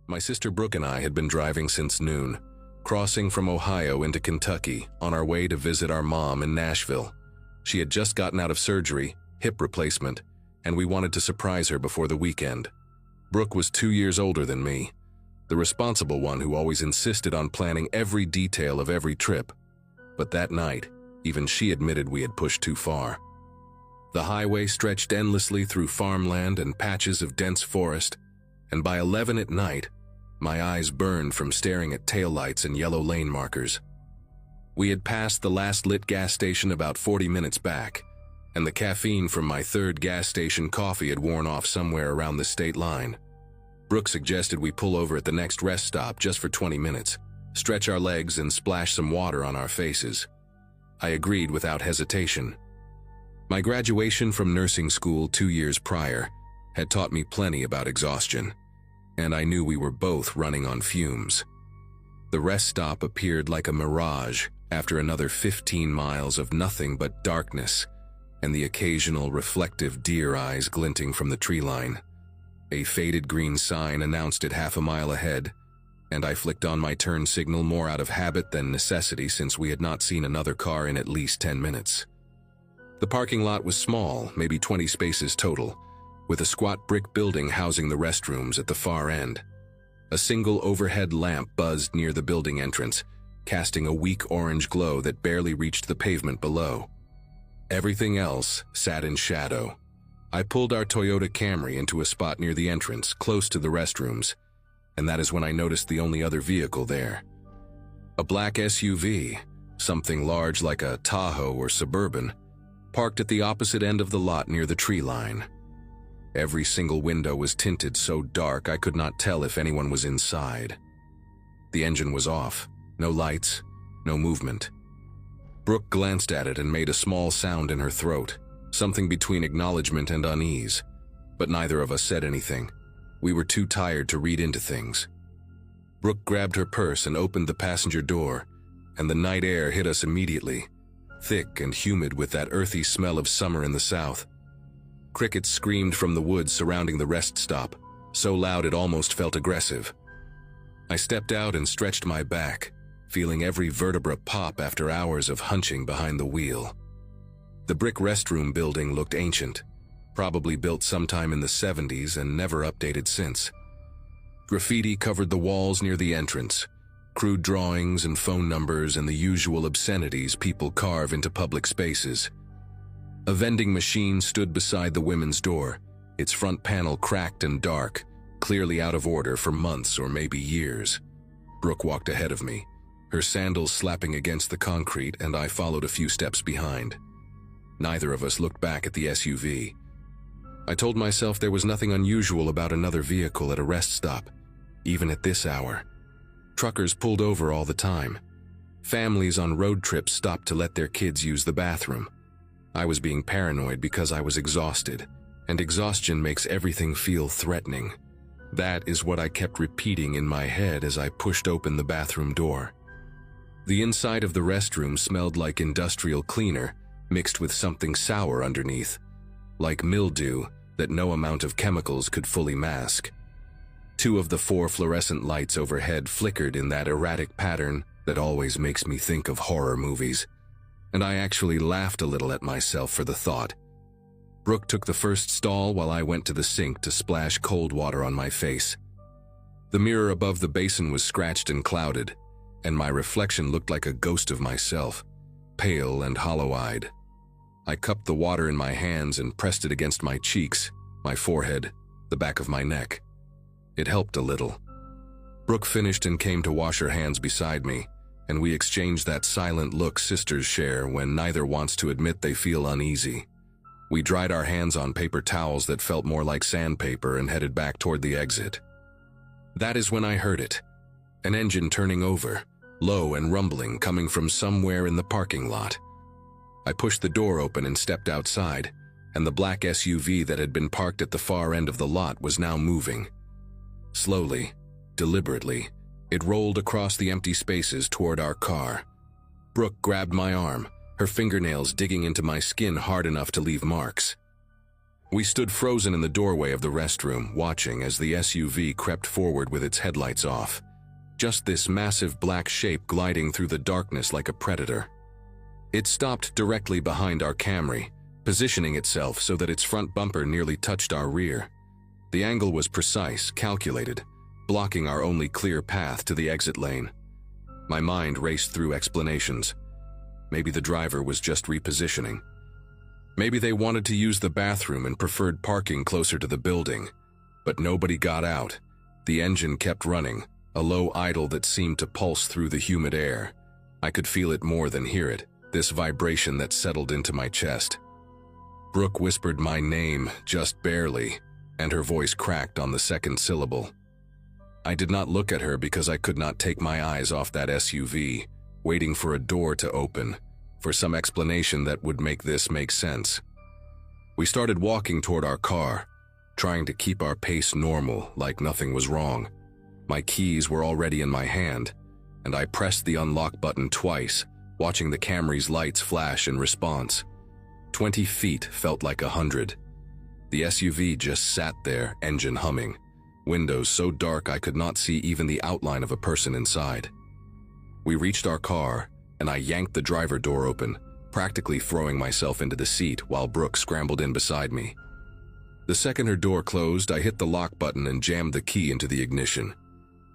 My sister Brooke and I had been driving since noon, crossing from Ohio into Kentucky on our way to visit our mom in Nashville. She had just gotten out of surgery, hip replacement, and we wanted to surprise her before the weekend. Brooke was 2 years older than me, the responsible one who always insisted on planning every detail of every trip. But that night, even she admitted we had pushed too far. The highway stretched endlessly through farmland and patches of dense forest, and by 11 at night, my eyes burned from staring at taillights and yellow lane markers. We had passed the last lit gas station about 40 minutes back, and the caffeine from my third gas station coffee had worn off somewhere around the state line. Brooke suggested we pull over at the next rest stop just for 20 minutes, stretch our legs and splash some water on our faces. I agreed without hesitation. My graduation from nursing school 2 years prior had taught me plenty about exhaustion, and I knew we were both running on fumes. The rest stop appeared like a mirage after another 15 miles of nothing but darkness and the occasional reflective deer eyes glinting from the tree line. A faded green sign announced it half a mile ahead, and I flicked on my turn signal more out of habit than necessity since we had not seen another car in at least 10 minutes. The parking lot was small, maybe 20 spaces total, with a squat brick building housing the restrooms at the far end. A single overhead lamp buzzed near the building entrance, casting a weak orange glow that barely reached the pavement below. Everything else sat in shadow. I pulled our Toyota Camry into a spot near the entrance, close to the restrooms, and that is when I noticed the only other vehicle there. A black SUV, something large like a Tahoe or Suburban, parked at the opposite end of the lot near the tree line. Every single window was tinted so dark I could not tell if anyone was inside. The engine was off, no lights, no movement. Brooke glanced at it and made a small sound in her throat, something between acknowledgement and unease, but neither of us said anything. We were too tired to read into things. Brooke grabbed her purse and opened the passenger door, and the night air hit us immediately, thick and humid with that earthy smell of summer in the south. Crickets screamed from the woods surrounding the rest stop, so loud it almost felt aggressive. I stepped out and stretched my back, feeling every vertebra pop after hours of hunching behind the wheel. The brick restroom building looked ancient, probably built sometime in the 70s and never updated since. Graffiti covered the walls near the entrance, crude drawings and phone numbers and the usual obscenities people carve into public spaces. A vending machine stood beside the women's door, its front panel cracked and dark, clearly out of order for months or maybe years. Brooke walked ahead of me, her sandals slapping against the concrete, and I followed a few steps behind. Neither of us looked back at the SUV. I told myself there was nothing unusual about another vehicle at a rest stop, even at this hour. Truckers pulled over all the time. Families on road trips stopped to let their kids use the bathroom. I was being paranoid because I was exhausted, and exhaustion makes everything feel threatening. That is what I kept repeating in my head as I pushed open the bathroom door. The inside of the restroom smelled like industrial cleaner, mixed with something sour underneath, like mildew that no amount of chemicals could fully mask. 2 of the 4 fluorescent lights overhead flickered in that erratic pattern that always makes me think of horror movies, and I actually laughed a little at myself for the thought. Brooke took the first stall while I went to the sink to splash cold water on my face. The mirror above the basin was scratched and clouded, and my reflection looked like a ghost of myself, pale and hollow-eyed. I cupped the water in my hands and pressed it against my cheeks, my forehead, the back of my neck. It helped a little. Brooke finished and came to wash her hands beside me, and we exchanged that silent look sisters share when neither wants to admit they feel uneasy. We dried our hands on paper towels that felt more like sandpaper and headed back toward the exit. That is when I heard it. An engine turning over, low and rumbling coming from somewhere in the parking lot. I pushed the door open and stepped outside, and the black SUV that had been parked at the far end of the lot was now moving. Slowly, deliberately, it rolled across the empty spaces toward our car. Brooke grabbed my arm, her fingernails digging into my skin hard enough to leave marks. We stood frozen in the doorway of the restroom, watching as the SUV crept forward with its headlights off. Just this massive black shape gliding through the darkness like a predator. It stopped directly behind our Camry, positioning itself so that its front bumper nearly touched our rear. The angle was precise, calculated, blocking our only clear path to the exit lane. My mind raced through explanations. Maybe the driver was just repositioning. Maybe they wanted to use the bathroom and preferred parking closer to the building. But nobody got out. The engine kept running, a low idle that seemed to pulse through the humid air. I could feel it more than hear it, this vibration that settled into my chest. Brooke whispered my name, just barely, and her voice cracked on the second syllable. I did not look at her because I could not take my eyes off that SUV, waiting for a door to open, for some explanation that would make this make sense. We started walking toward our car, trying to keep our pace normal, like nothing was wrong. My keys were already in my hand, and I pressed the unlock button twice, watching the Camry's lights flash in response. 20 feet felt like 100. The SUV just sat there, engine humming, windows so dark I could not see even the outline of a person inside. We reached our car, and I yanked the driver door open, practically throwing myself into the seat while Brooke scrambled in beside me. The second her door closed, I hit the lock button and jammed the key into the ignition.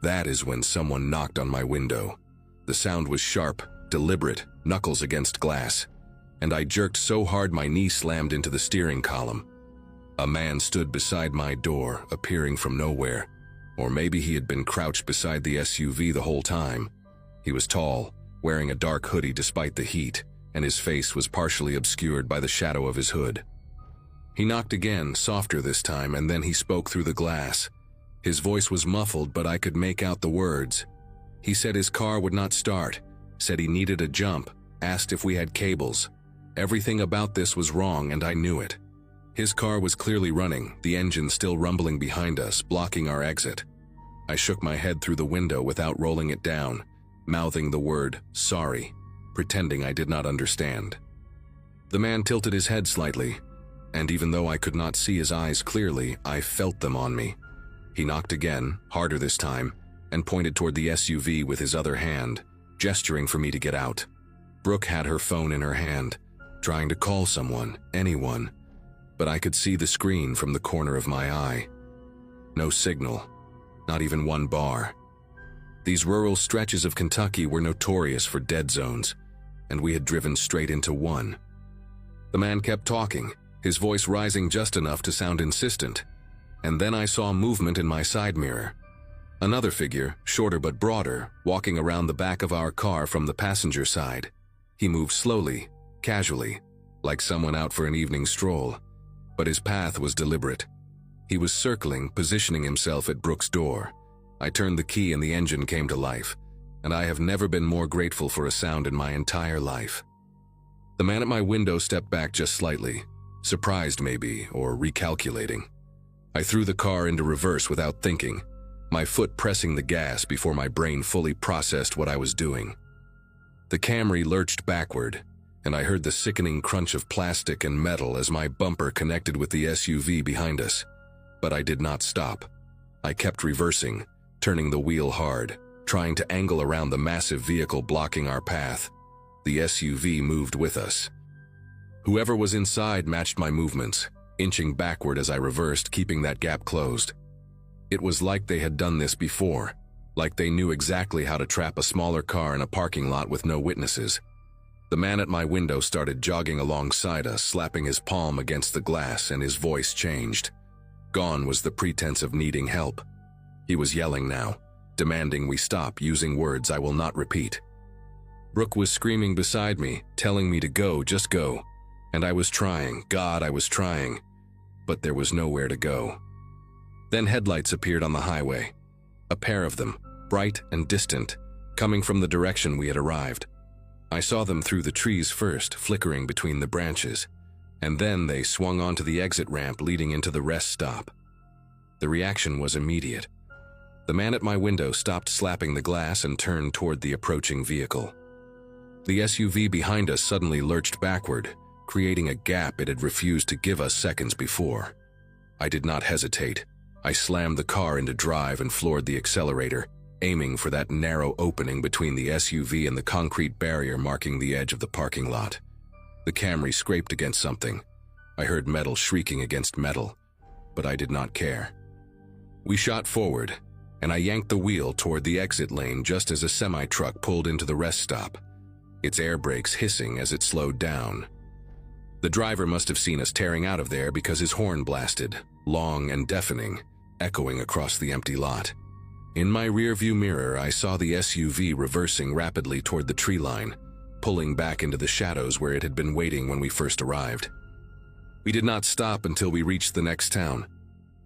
That is when someone knocked on my window. The sound was sharp, deliberate, knuckles against glass, and I jerked so hard my knee slammed into the steering column. A man stood beside my door, appearing from nowhere, or maybe he had been crouched beside the SUV the whole time. He was tall, wearing a dark hoodie despite the heat, and his face was partially obscured by the shadow of his hood. He knocked again, softer this time, and then he spoke through the glass. His voice was muffled, but I could make out the words. He said his car would not start, said he needed a jump, asked if we had cables. Everything about this was wrong, and I knew it. His car was clearly running, the engine still rumbling behind us, blocking our exit. I shook my head through the window without rolling it down, mouthing the word, sorry, pretending I did not understand. The man tilted his head slightly, and even though I could not see his eyes clearly, I felt them on me. He knocked again, harder this time, and pointed toward the SUV with his other hand, gesturing for me to get out. Brooke had her phone in her hand, trying to call someone, anyone, but I could see the screen from the corner of my eye. No signal, not even one bar. These rural stretches of Kentucky were notorious for dead zones, and we had driven straight into one. The man kept talking, his voice rising just enough to sound insistent, and then I saw movement in my side mirror. Another figure, shorter but broader, walking around the back of our car from the passenger side. He moved slowly, casually, like someone out for an evening stroll, but his path was deliberate. He was circling, positioning himself at Brooke's door. I turned the key and the engine came to life, and I have never been more grateful for a sound in my entire life. The man at my window stepped back just slightly, surprised maybe, or recalculating. I threw the car into reverse without thinking, my foot pressing the gas before my brain fully processed what I was doing. The Camry lurched backward, and I heard the sickening crunch of plastic and metal as my bumper connected with the SUV behind us. But I did not stop. I kept reversing, turning the wheel hard, trying to angle around the massive vehicle blocking our path. The SUV moved with us. Whoever was inside matched my movements, inching backward as I reversed, keeping that gap closed. It was like they had done this before, like they knew exactly how to trap a smaller car in a parking lot with no witnesses. The man at my window started jogging alongside us, slapping his palm against the glass, and his voice changed. Gone was the pretense of needing help. He was yelling now, demanding we stop, using words I will not repeat. Brooke was screaming beside me, telling me to go, just go. And I was trying, God, I was trying, but there was nowhere to go. Then headlights appeared on the highway. A pair of them, bright and distant, coming from the direction we had arrived. I saw them through the trees first, flickering between the branches, and then they swung onto the exit ramp leading into the rest stop. The reaction was immediate. The man at my window stopped slapping the glass and turned toward the approaching vehicle. The SUV behind us suddenly lurched backward, creating a gap it had refused to give us seconds before. I did not hesitate. I slammed the car into drive and floored the accelerator, aiming for that narrow opening between the SUV and the concrete barrier marking the edge of the parking lot. The Camry scraped against something. I heard metal shrieking against metal, but I did not care. We shot forward, and I yanked the wheel toward the exit lane just as a semi-truck pulled into the rest stop, its air brakes hissing as it slowed down. The driver must have seen us tearing out of there because his horn blasted, long and deafening, echoing across the empty lot. In my rearview mirror, I saw the SUV reversing rapidly toward the tree line, pulling back into the shadows where it had been waiting when we first arrived. We did not stop until we reached the next town,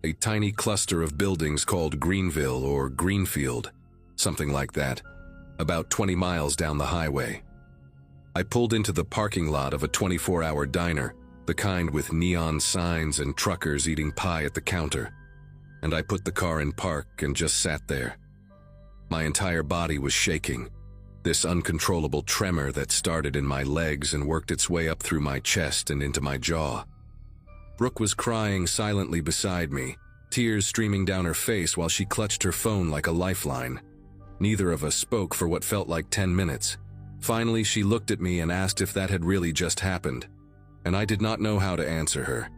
a tiny cluster of buildings called Greenville or Greenfield, something like that, about 20 miles down the highway. I pulled into the parking lot of a 24-hour diner, the kind with neon signs and truckers eating pie at the counter, and I put the car in park and just sat there. My entire body was shaking, this uncontrollable tremor that started in my legs and worked its way up through my chest and into my jaw. Brooke was crying silently beside me, tears streaming down her face while she clutched her phone like a lifeline. Neither of us spoke for what felt like 10 minutes. Finally, she looked at me and asked if that had really just happened, and I did not know how to answer her.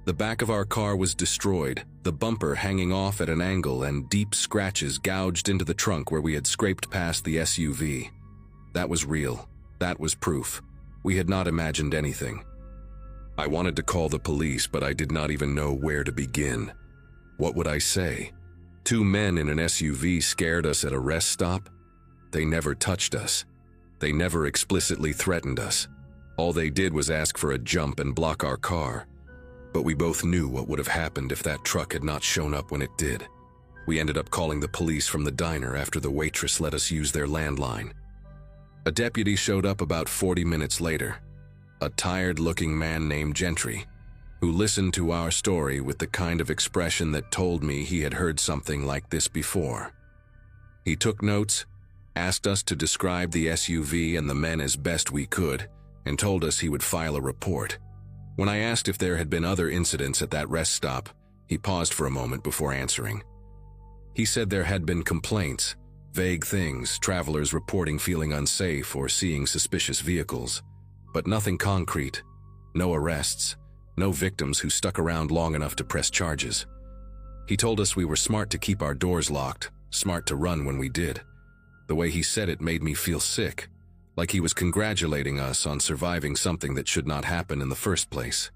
The back of our car was destroyed, the bumper hanging off at an angle and deep scratches gouged into the trunk where we had scraped past the SUV. That was real. That was proof. We had not imagined anything. I wanted to call the police, but I did not even know where to begin. What would I say? 2 men in an SUV scared us at a rest stop? They never touched us. They never explicitly threatened us. All they did was ask for a jump and block our car. But we both knew what would have happened if that truck had not shown up when it did. We ended up calling the police from the diner after the waitress let us use their landline. A deputy showed up about 40 minutes later, a tired-looking man named Gentry, who listened to our story with the kind of expression that told me he had heard something like this before. He took notes, asked us to describe the SUV and the men as best we could, and told us he would file a report. When I asked if there had been other incidents at that rest stop, he paused for a moment before answering. He said there had been complaints, vague things, travelers reporting feeling unsafe or seeing suspicious vehicles, but nothing concrete, no arrests, no victims who stuck around long enough to press charges. He told us we were smart to keep our doors locked, smart to run when we did. The way he said it made me feel sick, like he was congratulating us on surviving something that should not happen in the first place.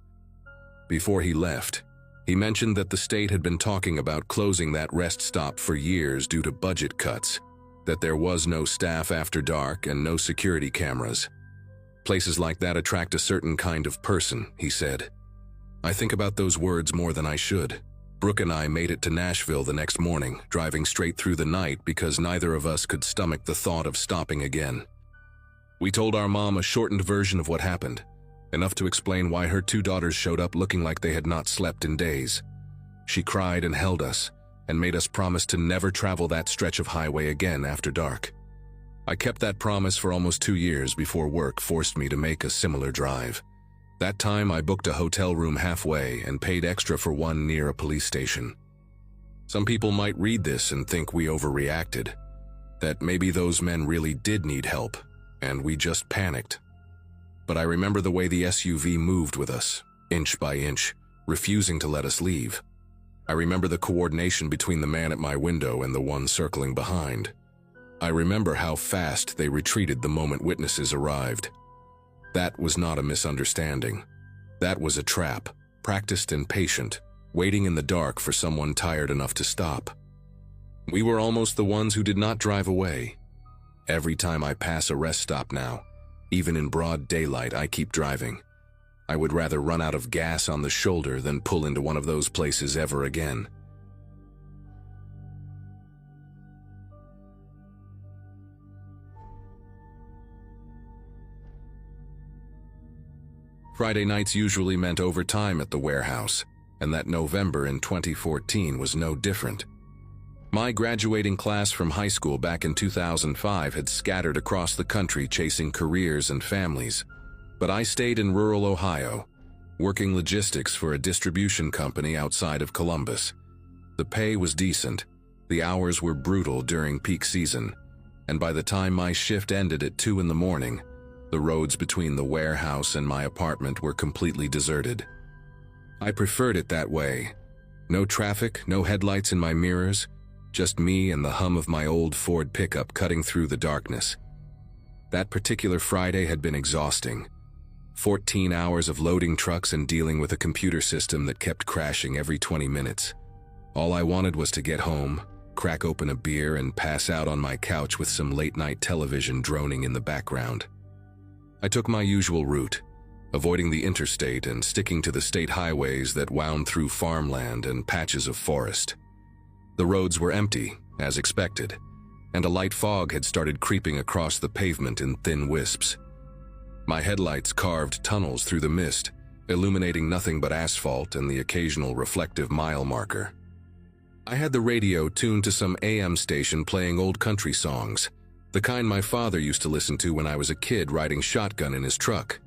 Before he left, he mentioned that the state had been talking about closing that rest stop for years due to budget cuts, that there was no staff after dark and no security cameras. Places like that attract a certain kind of person, he said. I think about those words more than I should. Brooke and I made it to Nashville the next morning, driving straight through the night because neither of us could stomach the thought of stopping again. We told our mom a shortened version of what happened, enough to explain why her 2 daughters showed up looking like they had not slept in days. She cried and held us, and made us promise to never travel that stretch of highway again after dark. I kept that promise for almost 2 years before work forced me to make a similar drive. That time I booked a hotel room halfway and paid extra for one near a police station. Some people might read this and think we overreacted, that maybe those men really did need help, and we just panicked. But I remember the way the SUV moved with us, inch by inch, refusing to let us leave. I remember the coordination between the man at my window and the one circling behind. I remember how fast they retreated the moment witnesses arrived. That was not a misunderstanding. That was a trap, practiced and patient, waiting in the dark for someone tired enough to stop. We were almost the ones who did not drive away. Every time I pass a rest stop now, even in broad daylight, I keep driving. I would rather run out of gas on the shoulder than pull into one of those places ever again. Friday nights usually meant overtime at the warehouse, and that November in 2014 was no different. My graduating class from high school back in 2005 had scattered across the country chasing careers and families, But I stayed in rural Ohio, working logistics for a distribution company outside of Columbus. The pay was decent, the hours were brutal during peak season, and by the time my shift ended at 2 in the morning, the roads between the warehouse and my apartment were completely deserted. I preferred it that way. No traffic, no headlights in my mirrors, just me and the hum of my old Ford pickup cutting through the darkness. That particular Friday had been exhausting. 14 hours of loading trucks and dealing with a computer system that kept crashing every 20 minutes. All I wanted was to get home, crack open a beer, and pass out on my couch with some late-night television droning in the background. I took my usual route, avoiding the interstate and sticking to the state highways that wound through farmland and patches of forest. The roads were empty, as expected, and a light fog had started creeping across the pavement in thin wisps. My headlights carved tunnels through the mist, illuminating nothing but asphalt and the occasional reflective mile marker. I had the radio tuned to some AM station playing old country songs, the kind my father used to listen to when I was a kid riding shotgun in his truck.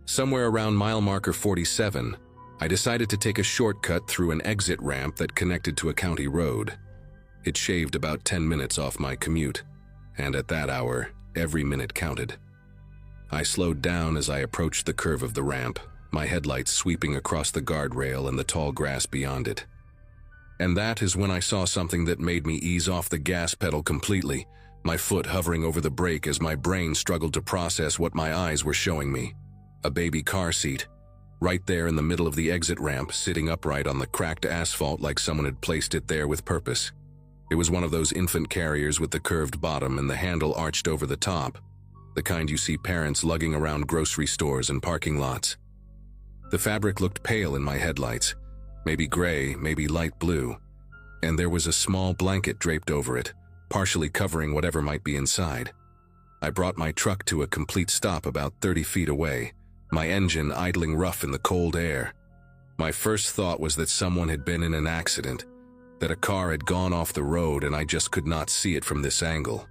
Somewhere around mile marker 47, I decided to take a shortcut through an exit ramp that connected to a county road. It shaved about 10 minutes off my commute, and at that hour, every minute counted. I slowed down as I approached the curve of the ramp, my headlights sweeping across the guardrail and the tall grass beyond it. And that is when I saw something that made me ease off the gas pedal completely, my foot hovering over the brake as my brain struggled to process what my eyes were showing me. A baby car seat, right there in the middle of the exit ramp, sitting upright on the cracked asphalt like someone had placed it there with purpose. It was one of those infant carriers with the curved bottom and the handle arched over the top, the kind you see parents lugging around grocery stores and parking lots. The fabric looked pale in my headlights, maybe gray, maybe light blue, and there was a small blanket draped over it, partially covering whatever might be inside. I brought my truck to a complete stop about 30 feet away, my engine idling rough in the cold air. My first thought was that someone had been in an accident, that a car had gone off the road and I just could not see it from this angle.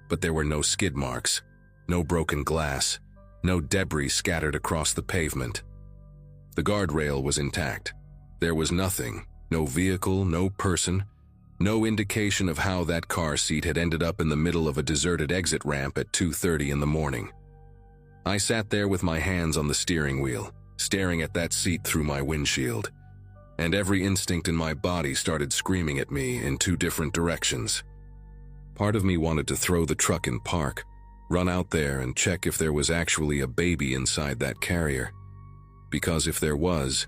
But there were no skid marks, no broken glass, no debris scattered across the pavement. The guardrail was intact. There was nothing, no vehicle, no person, no indication of how that car seat had ended up in the middle of a deserted exit ramp at 2:30 in the morning. I sat there with my hands on the steering wheel, staring at that seat through my windshield, and every instinct in my body started screaming at me in two different directions. Part of me wanted to throw the truck in park, run out there and check if there was actually a baby inside that carrier. Because if there was,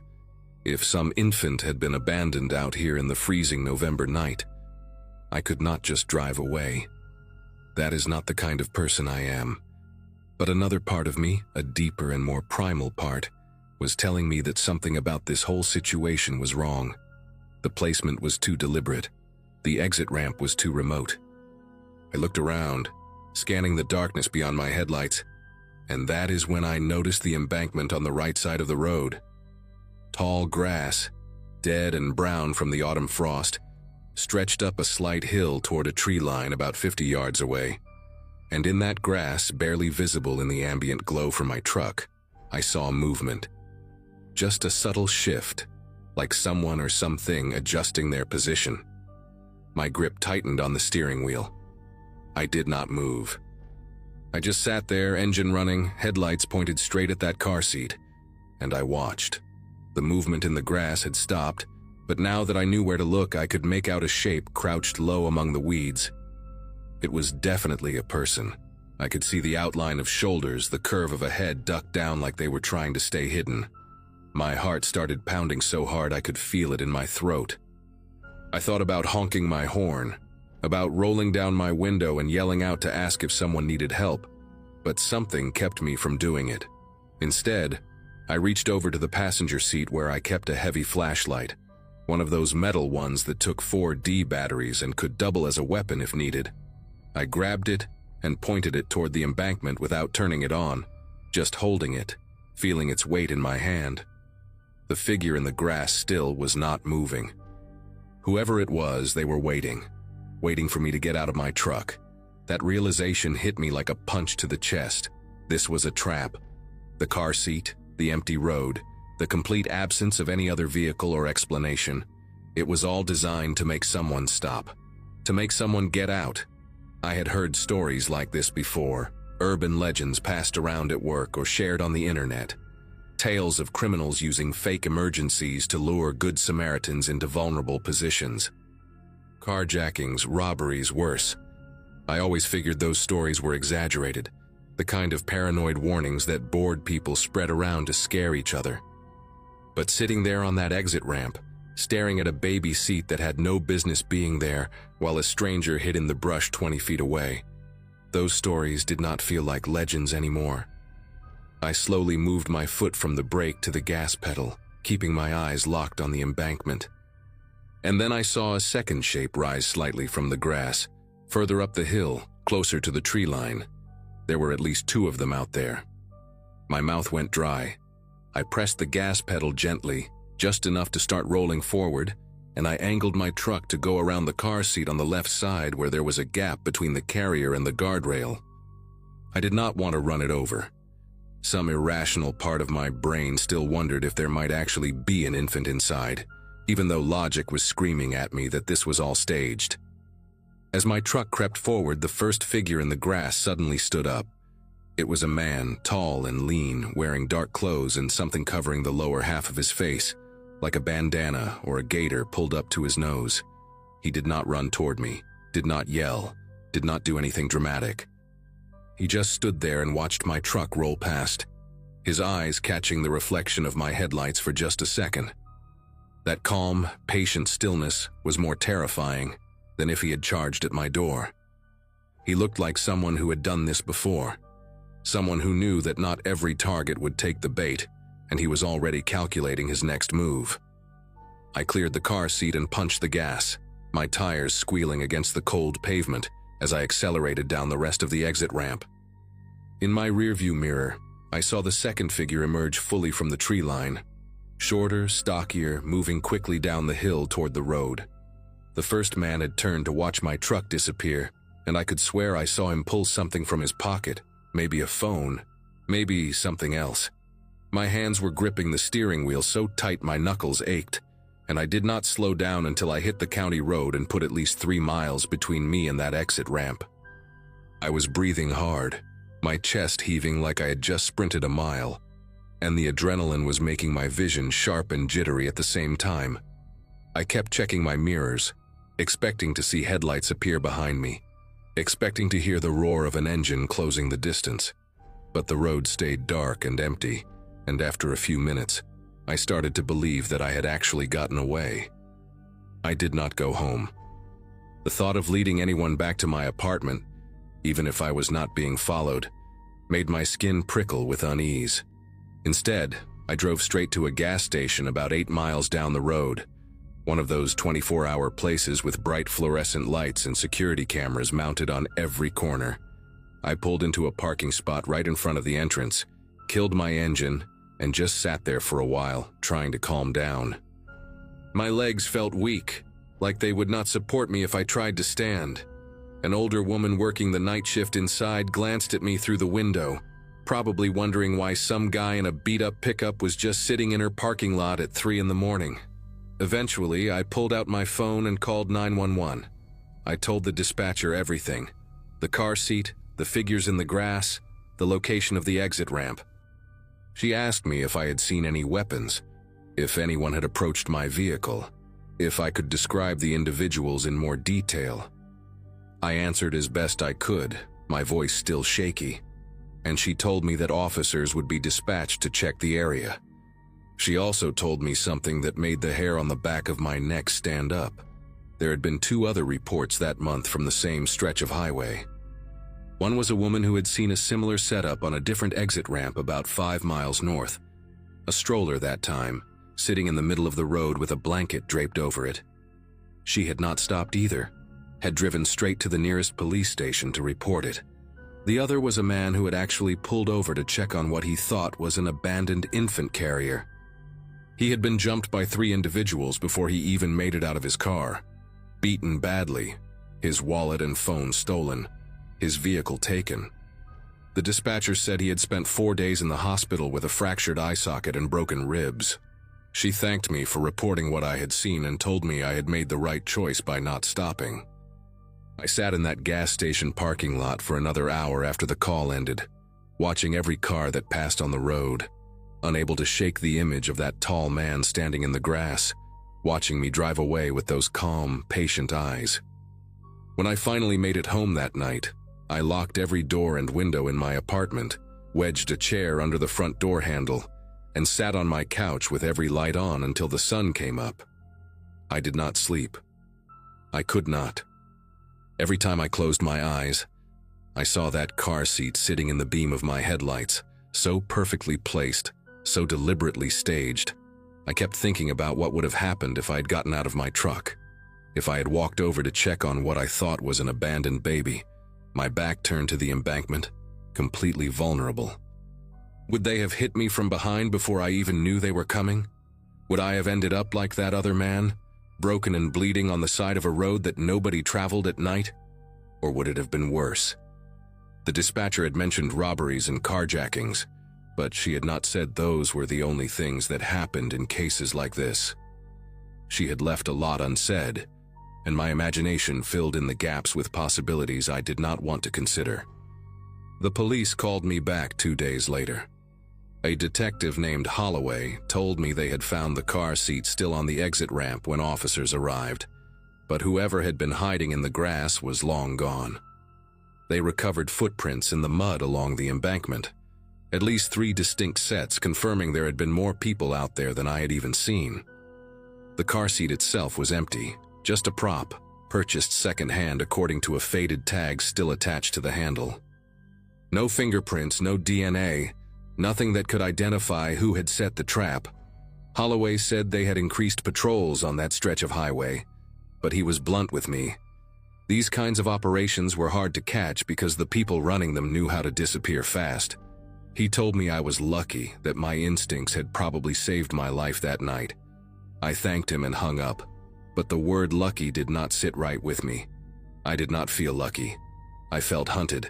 if some infant had been abandoned out here in the freezing November night, I could not just drive away. That is not the kind of person I am. But another part of me, a deeper and more primal part, was telling me that something about this whole situation was wrong. The placement was too deliberate. The exit ramp was too remote. I looked around, scanning the darkness beyond my headlights, and that is when I noticed the embankment on the right side of the road. Tall grass, dead and brown from the autumn frost, stretched up a slight hill toward a tree line about 50 yards away. And in that grass, barely visible in the ambient glow from my truck, I saw movement. Just a subtle shift, like someone or something adjusting their position. My grip tightened on the steering wheel. I did not move. I just sat there, engine running, headlights pointed straight at that car seat, and I watched. The movement in the grass had stopped, but now that I knew where to look, I could make out a shape crouched low among the weeds. It was definitely a person. I could see the outline of shoulders, the curve of a head ducked down like they were trying to stay hidden. My heart started pounding so hard I could feel it in my throat. I thought about honking my horn, about rolling down my window and yelling out to ask if someone needed help, but something kept me from doing it. Instead, I reached over to the passenger seat where I kept a heavy flashlight, one of those metal ones that took 4D batteries and could double as a weapon if needed. I grabbed it and pointed it toward the embankment without turning it on, just holding it, feeling its weight in my hand. The figure in the grass still was not moving. Whoever it was, they were waiting for me to get out of my truck. That realization hit me like a punch to the chest. This was a trap. The car seat, the empty road, the complete absence of any other vehicle or explanation. It was all designed to make someone stop, to make someone get out. I had heard stories like this before, urban legends passed around at work or shared on the internet. Tales of criminals using fake emergencies to lure good Samaritans into vulnerable positions. Carjackings, robberies, worse. I always figured those stories were exaggerated, the kind of paranoid warnings that bored people spread around to scare each other. But sitting there on that exit ramp, staring at a baby seat that had no business being there while a stranger hid in the brush 20 feet away, those stories did not feel like legends anymore. I slowly moved my foot from the brake to the gas pedal, keeping my eyes locked on the embankment. And then I saw a second shape rise slightly from the grass, further up the hill, closer to the tree line. There were at least 2 of them out there. My mouth went dry. I pressed the gas pedal gently, just enough to start rolling forward, and I angled my truck to go around the car seat on the left side where there was a gap between the carrier and the guardrail. I did not want to run it over. Some irrational part of my brain still wondered if there might actually be an infant inside, even though logic was screaming at me that this was all staged. As my truck crept forward, the first figure in the grass suddenly stood up. It was a man, tall and lean, wearing dark clothes and something covering the lower half of his face, like a bandana or a gaiter pulled up to his nose. He did not run toward me, did not yell, did not do anything dramatic. He just stood there and watched my truck roll past, his eyes catching the reflection of my headlights for just a second. That calm, patient stillness was more terrifying than if he had charged at my door. He looked like someone who had done this before, someone who knew that not every target would take the bait, and he was already calculating his next move. I cleared the car seat and punched the gas, my tires squealing against the cold pavement as I accelerated down the rest of the exit ramp. In my rearview mirror, I saw the second figure emerge fully from the tree line, shorter, stockier, moving quickly down the hill toward the road. The first man had turned to watch my truck disappear, and I could swear I saw him pull something from his pocket, maybe a phone, maybe something else. My hands were gripping the steering wheel so tight my knuckles ached, and I did not slow down until I hit the county road and put at least 3 miles between me and that exit ramp. I was breathing hard, my chest heaving like I had just sprinted a mile, and the adrenaline was making my vision sharp and jittery at the same time. I kept checking my mirrors, expecting to see headlights appear behind me, expecting to hear the roar of an engine closing the distance. But the road stayed dark and empty, and after a few minutes, I started to believe that I had actually gotten away. I did not go home. The thought of leading anyone back to my apartment, even if I was not being followed, made my skin prickle with unease. Instead, I drove straight to a gas station about 8 miles down the road, one of those 24-hour places with bright fluorescent lights and security cameras mounted on every corner. I pulled into a parking spot right in front of the entrance, killed my engine, and just sat there for a while, trying to calm down. My legs felt weak, like they would not support me if I tried to stand. An older woman working the night shift inside glanced at me through the window, probably wondering why some guy in a beat-up pickup was just sitting in her parking lot at 3 in the morning. Eventually, I pulled out my phone and called 911. I told the dispatcher everything: the car seat, the figures in the grass, the location of the exit ramp. She asked me if I had seen any weapons, if anyone had approached my vehicle, if I could describe the individuals in more detail. I answered as best I could, my voice still shaky, and she told me that officers would be dispatched to check the area. She also told me something that made the hair on the back of my neck stand up. There had been 2 other reports that month from the same stretch of highway. One was a woman who had seen a similar setup on a different exit ramp about 5 miles north. A stroller that time, sitting in the middle of the road with a blanket draped over it. She had not stopped either, had driven straight to the nearest police station to report it. The other was a man who had actually pulled over to check on what he thought was an abandoned infant carrier. He had been jumped by 3 individuals before he even made it out of his car. Beaten badly, his wallet and phone stolen, his vehicle taken. The dispatcher said he had spent 4 days in the hospital with a fractured eye socket and broken ribs. She thanked me for reporting what I had seen and told me I had made the right choice by not stopping. I sat in that gas station parking lot for another hour after the call ended, watching every car that passed on the road, unable to shake the image of that tall man standing in the grass, watching me drive away with those calm, patient eyes. When I finally made it home that night, I locked every door and window in my apartment, wedged a chair under the front door handle, and sat on my couch with every light on until the sun came up. I did not sleep. I could not. Every time I closed my eyes, I saw that car seat sitting in the beam of my headlights, so perfectly placed, so deliberately staged. I kept thinking about what would have happened if I had gotten out of my truck, if I had walked over to check on what I thought was an abandoned baby, my back turned to the embankment, completely vulnerable. Would they have hit me from behind before I even knew they were coming? Would I have ended up like that other man, broken and bleeding on the side of a road that nobody traveled at night? Or would it have been worse? The dispatcher had mentioned robberies and carjackings, but she had not said those were the only things that happened in cases like this. She had left a lot unsaid, and my imagination filled in the gaps with possibilities I did not want to consider. The police called me back 2 days later. A detective named Holloway told me they had found the car seat still on the exit ramp when officers arrived, but whoever had been hiding in the grass was long gone. They recovered footprints in the mud along the embankment, at least 3 distinct sets confirming there had been more people out there than I had even seen. The car seat itself was empty, just a prop, purchased secondhand according to a faded tag still attached to the handle. No fingerprints, no DNA, nothing that could identify who had set the trap. Holloway said they had increased patrols on that stretch of highway, but he was blunt with me. These kinds of operations were hard to catch because the people running them knew how to disappear fast. He told me I was lucky, that my instincts had probably saved my life that night. I thanked him and hung up, but the word lucky did not sit right with me. I did not feel lucky. I felt hunted.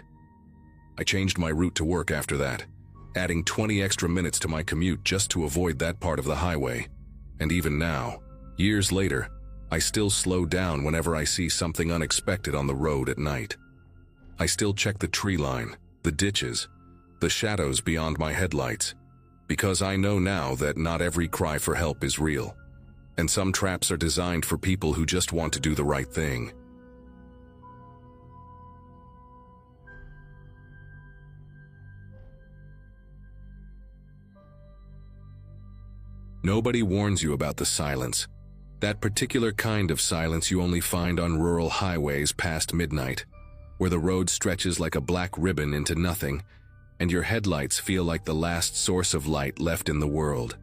I changed my route to work after that, adding 20 extra minutes to my commute just to avoid that part of the highway. And even now, years later, I still slow down whenever I see something unexpected on the road at night. I still check the tree line, the ditches, the shadows beyond my headlights, because I know now that not every cry for help is real, and some traps are designed for people who just want to do the right thing. Nobody warns you about the silence. That particular kind of silence you only find on rural highways past midnight, where the road stretches like a black ribbon into nothing, and your headlights feel like the last source of light left in the world.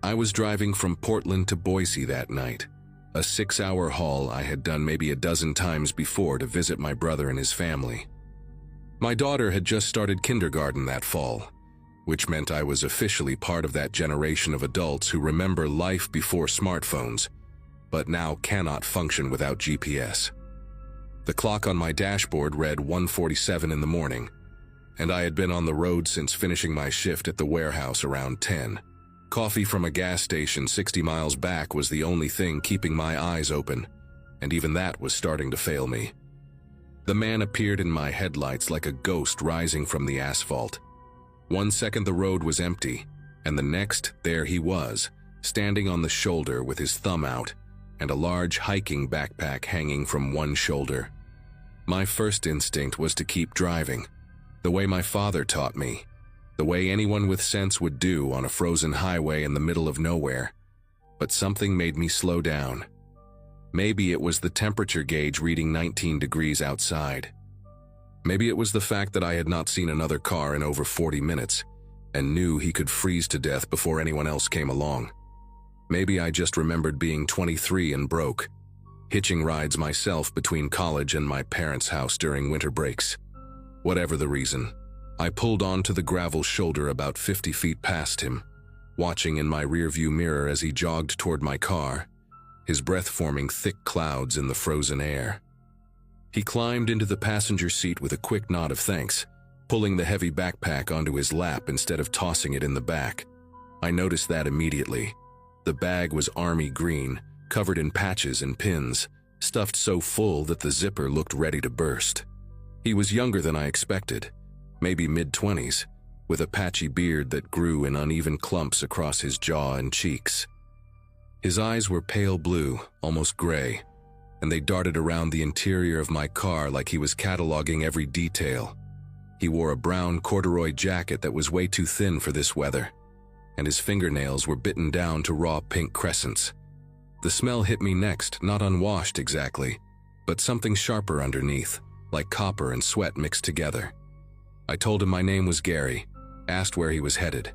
I was driving from Portland to Boise that night, a 6-hour haul I had done maybe a dozen times before to visit my brother and his family. My daughter had just started kindergarten that fall, which meant I was officially part of that generation of adults who remember life before smartphones, but now cannot function without GPS. The clock on my dashboard read 1:47 in the morning, and I had been on the road since finishing my shift at the warehouse around 10. Coffee from a gas station 60 miles back was the only thing keeping my eyes open, and even that was starting to fail me. The man appeared in my headlights like a ghost rising from the asphalt. 1 second the road was empty, and the next, there he was, standing on the shoulder with his thumb out, and a large hiking backpack hanging from one shoulder. My first instinct was to keep driving, the way my father taught me, the way anyone with sense would do on a frozen highway in the middle of nowhere. But something made me slow down. Maybe it was the temperature gauge reading 19 degrees outside. Maybe it was the fact that I had not seen another car in over 40 minutes, and knew he could freeze to death before anyone else came along. Maybe I just remembered being 23 and broke, hitching rides myself between college and my parents' house during winter breaks. Whatever the reason, I pulled onto the gravel shoulder about 50 feet past him, watching in my rearview mirror as he jogged toward my car, his breath forming thick clouds in the frozen air. He climbed into the passenger seat with a quick nod of thanks, pulling the heavy backpack onto his lap instead of tossing it in the back. I noticed that immediately. The bag was army green, covered in patches and pins, stuffed so full that the zipper looked ready to burst. He was younger than I expected, maybe mid-20s, with a patchy beard that grew in uneven clumps across his jaw and cheeks. His eyes were pale blue, almost gray, and they darted around the interior of my car like he was cataloging every detail. He wore a brown corduroy jacket that was way too thin for this weather, and his fingernails were bitten down to raw pink crescents. The smell hit me next, not unwashed exactly, but something sharper underneath, like copper and sweat mixed together. I told him my name was Gary, asked where he was headed.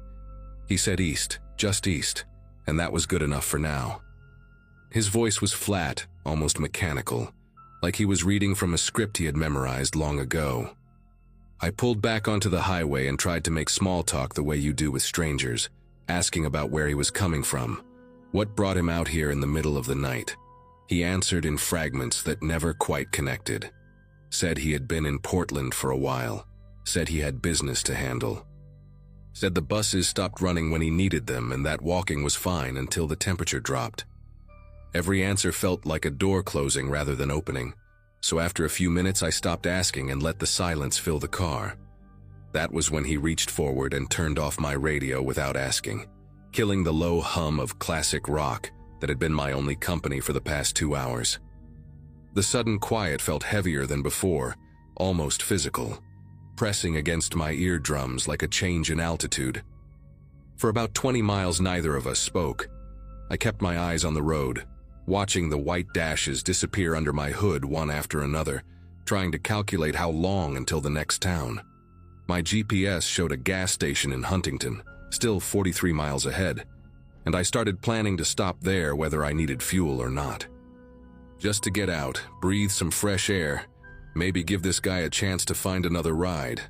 He said east, just east, and that was good enough for now. His voice was flat, almost mechanical, like he was reading from a script he had memorized long ago. I pulled back onto the highway and tried to make small talk the way you do with strangers, asking about where he was coming from, what brought him out here in the middle of the night. He answered in fragments that never quite connected. Said he had been in Portland for a while, said he had business to handle. Said the buses stopped running when he needed them and that walking was fine until the temperature dropped. Every answer felt like a door closing rather than opening, so after a few minutes I stopped asking and let the silence fill the car. That was when he reached forward and turned off my radio without asking, killing the low hum of classic rock that had been my only company for the past 2 hours. The sudden quiet felt heavier than before, almost physical, pressing against my eardrums like a change in altitude. For about 20 miles neither of us spoke. I kept my eyes on the road, watching the white dashes disappear under my hood one after another, trying to calculate how long until the next town. My GPS showed a gas station in Huntington, still 43 miles ahead, and I started planning to stop there whether I needed fuel or not. Just to get out, breathe some fresh air, maybe give this guy a chance to find another ride.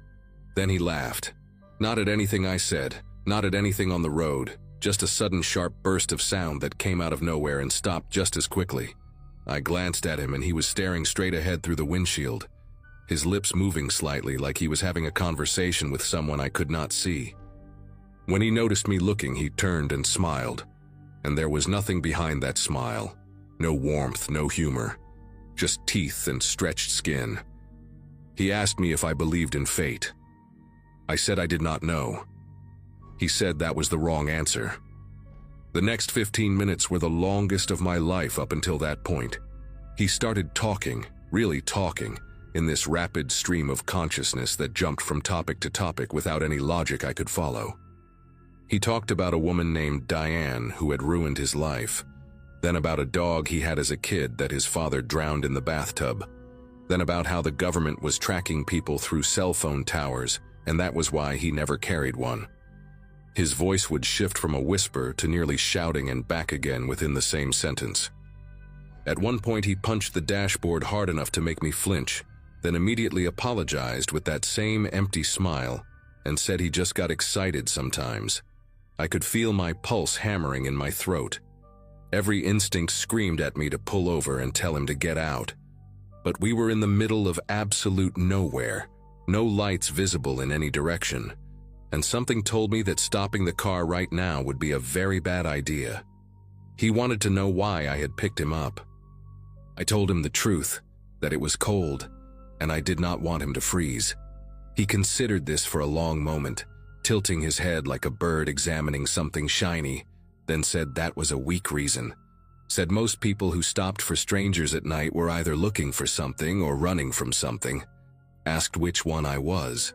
Then he laughed. Not at anything I said, not at anything on the road, just a sudden sharp burst of sound that came out of nowhere and stopped just as quickly. I glanced at him and he was staring straight ahead through the windshield, his lips moving slightly like he was having a conversation with someone I could not see. When he noticed me looking, he turned and smiled, and there was nothing behind that smile. No warmth, no humor, just teeth and stretched skin. He asked me if I believed in fate. I said I did not know. He said that was the wrong answer. The next 15 minutes were the longest of my life up until that point. He started talking, really talking, in this rapid stream of consciousness that jumped from topic to topic without any logic I could follow. He talked about a woman named Diane who had ruined his life, then about a dog he had as a kid that his father drowned in the bathtub, then about how the government was tracking people through cell phone towers, and that was why he never carried one. His voice would shift from a whisper to nearly shouting and back again within the same sentence. At one point he punched the dashboard hard enough to make me flinch, then immediately apologized with that same empty smile and said he just got excited sometimes. I could feel my pulse hammering in my throat. Every instinct screamed at me to pull over and tell him to get out. But we were in the middle of absolute nowhere, no lights visible in any direction, and something told me that stopping the car right now would be a very bad idea. He wanted to know why I had picked him up. I told him the truth, that it was cold, and I did not want him to freeze. He considered this for a long moment, tilting his head like a bird examining something shiny, then said that was a weak reason. Said most people who stopped for strangers at night were either looking for something or running from something. Asked which one I was.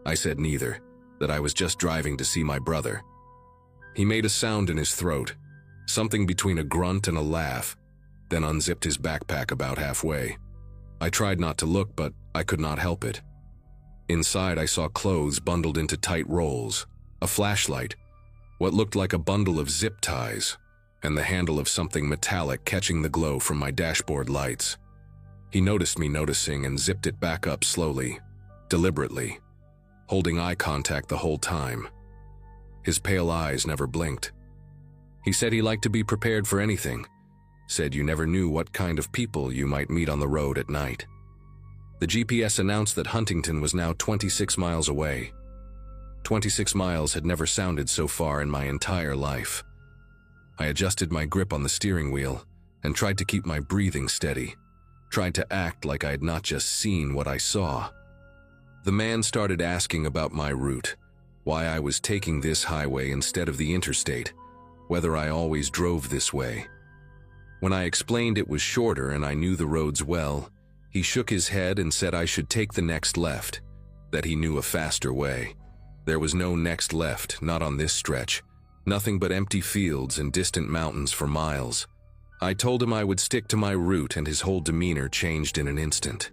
I said neither, that I was just driving to see my brother. He made a sound in his throat, something between a grunt and a laugh, then unzipped his backpack about halfway. I tried not to look, but I could not help it. Inside I saw clothes bundled into tight rolls, a flashlight, what looked like a bundle of zip ties, and the handle of something metallic catching the glow from my dashboard lights. He noticed me noticing and zipped it back up slowly, deliberately, holding eye contact the whole time. His pale eyes never blinked. He said he liked to be prepared for anything, said you never knew what kind of people you might meet on the road at night. The GPS announced that Huntington was now 26 miles away. 26 miles had never sounded so far in my entire life. I adjusted my grip on the steering wheel and tried to keep my breathing steady, tried to act like I had not just seen what I saw. The man started asking about my route, why I was taking this highway instead of the interstate, whether I always drove this way. When I explained it was shorter and I knew the roads well, he shook his head and said I should take the next left, that he knew a faster way. There was no next left, not on this stretch, nothing but empty fields and distant mountains for miles. I told him I would stick to my route, and his whole demeanor changed in an instant.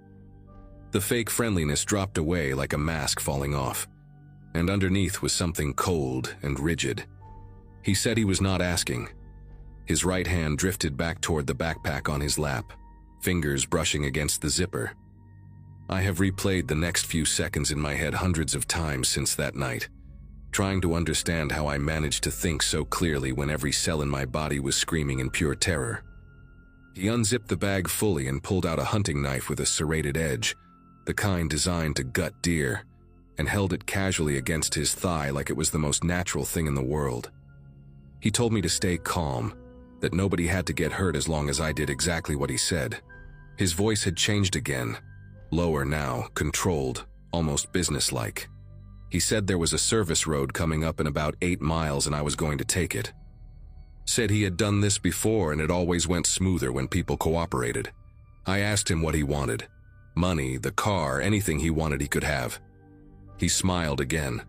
The fake friendliness dropped away like a mask falling off, and underneath was something cold and rigid. He said he was not asking. His right hand drifted back toward the backpack on his lap, fingers brushing against the zipper. I have replayed the next few seconds in my head hundreds of times since that night, trying to understand how I managed to think so clearly when every cell in my body was screaming in pure terror. He unzipped the bag fully and pulled out a hunting knife with a serrated edge, the kind designed to gut deer, and held it casually against his thigh like it was the most natural thing in the world. He told me to stay calm, that nobody had to get hurt as long as I did exactly what he said. His voice had changed again, lower now, controlled, almost businesslike. He said there was a service road coming up in about 8 miles and I was going to take it. Said he had done this before and it always went smoother when people cooperated. I asked him what he wanted. Money, the car, anything he wanted he could have. He smiled again,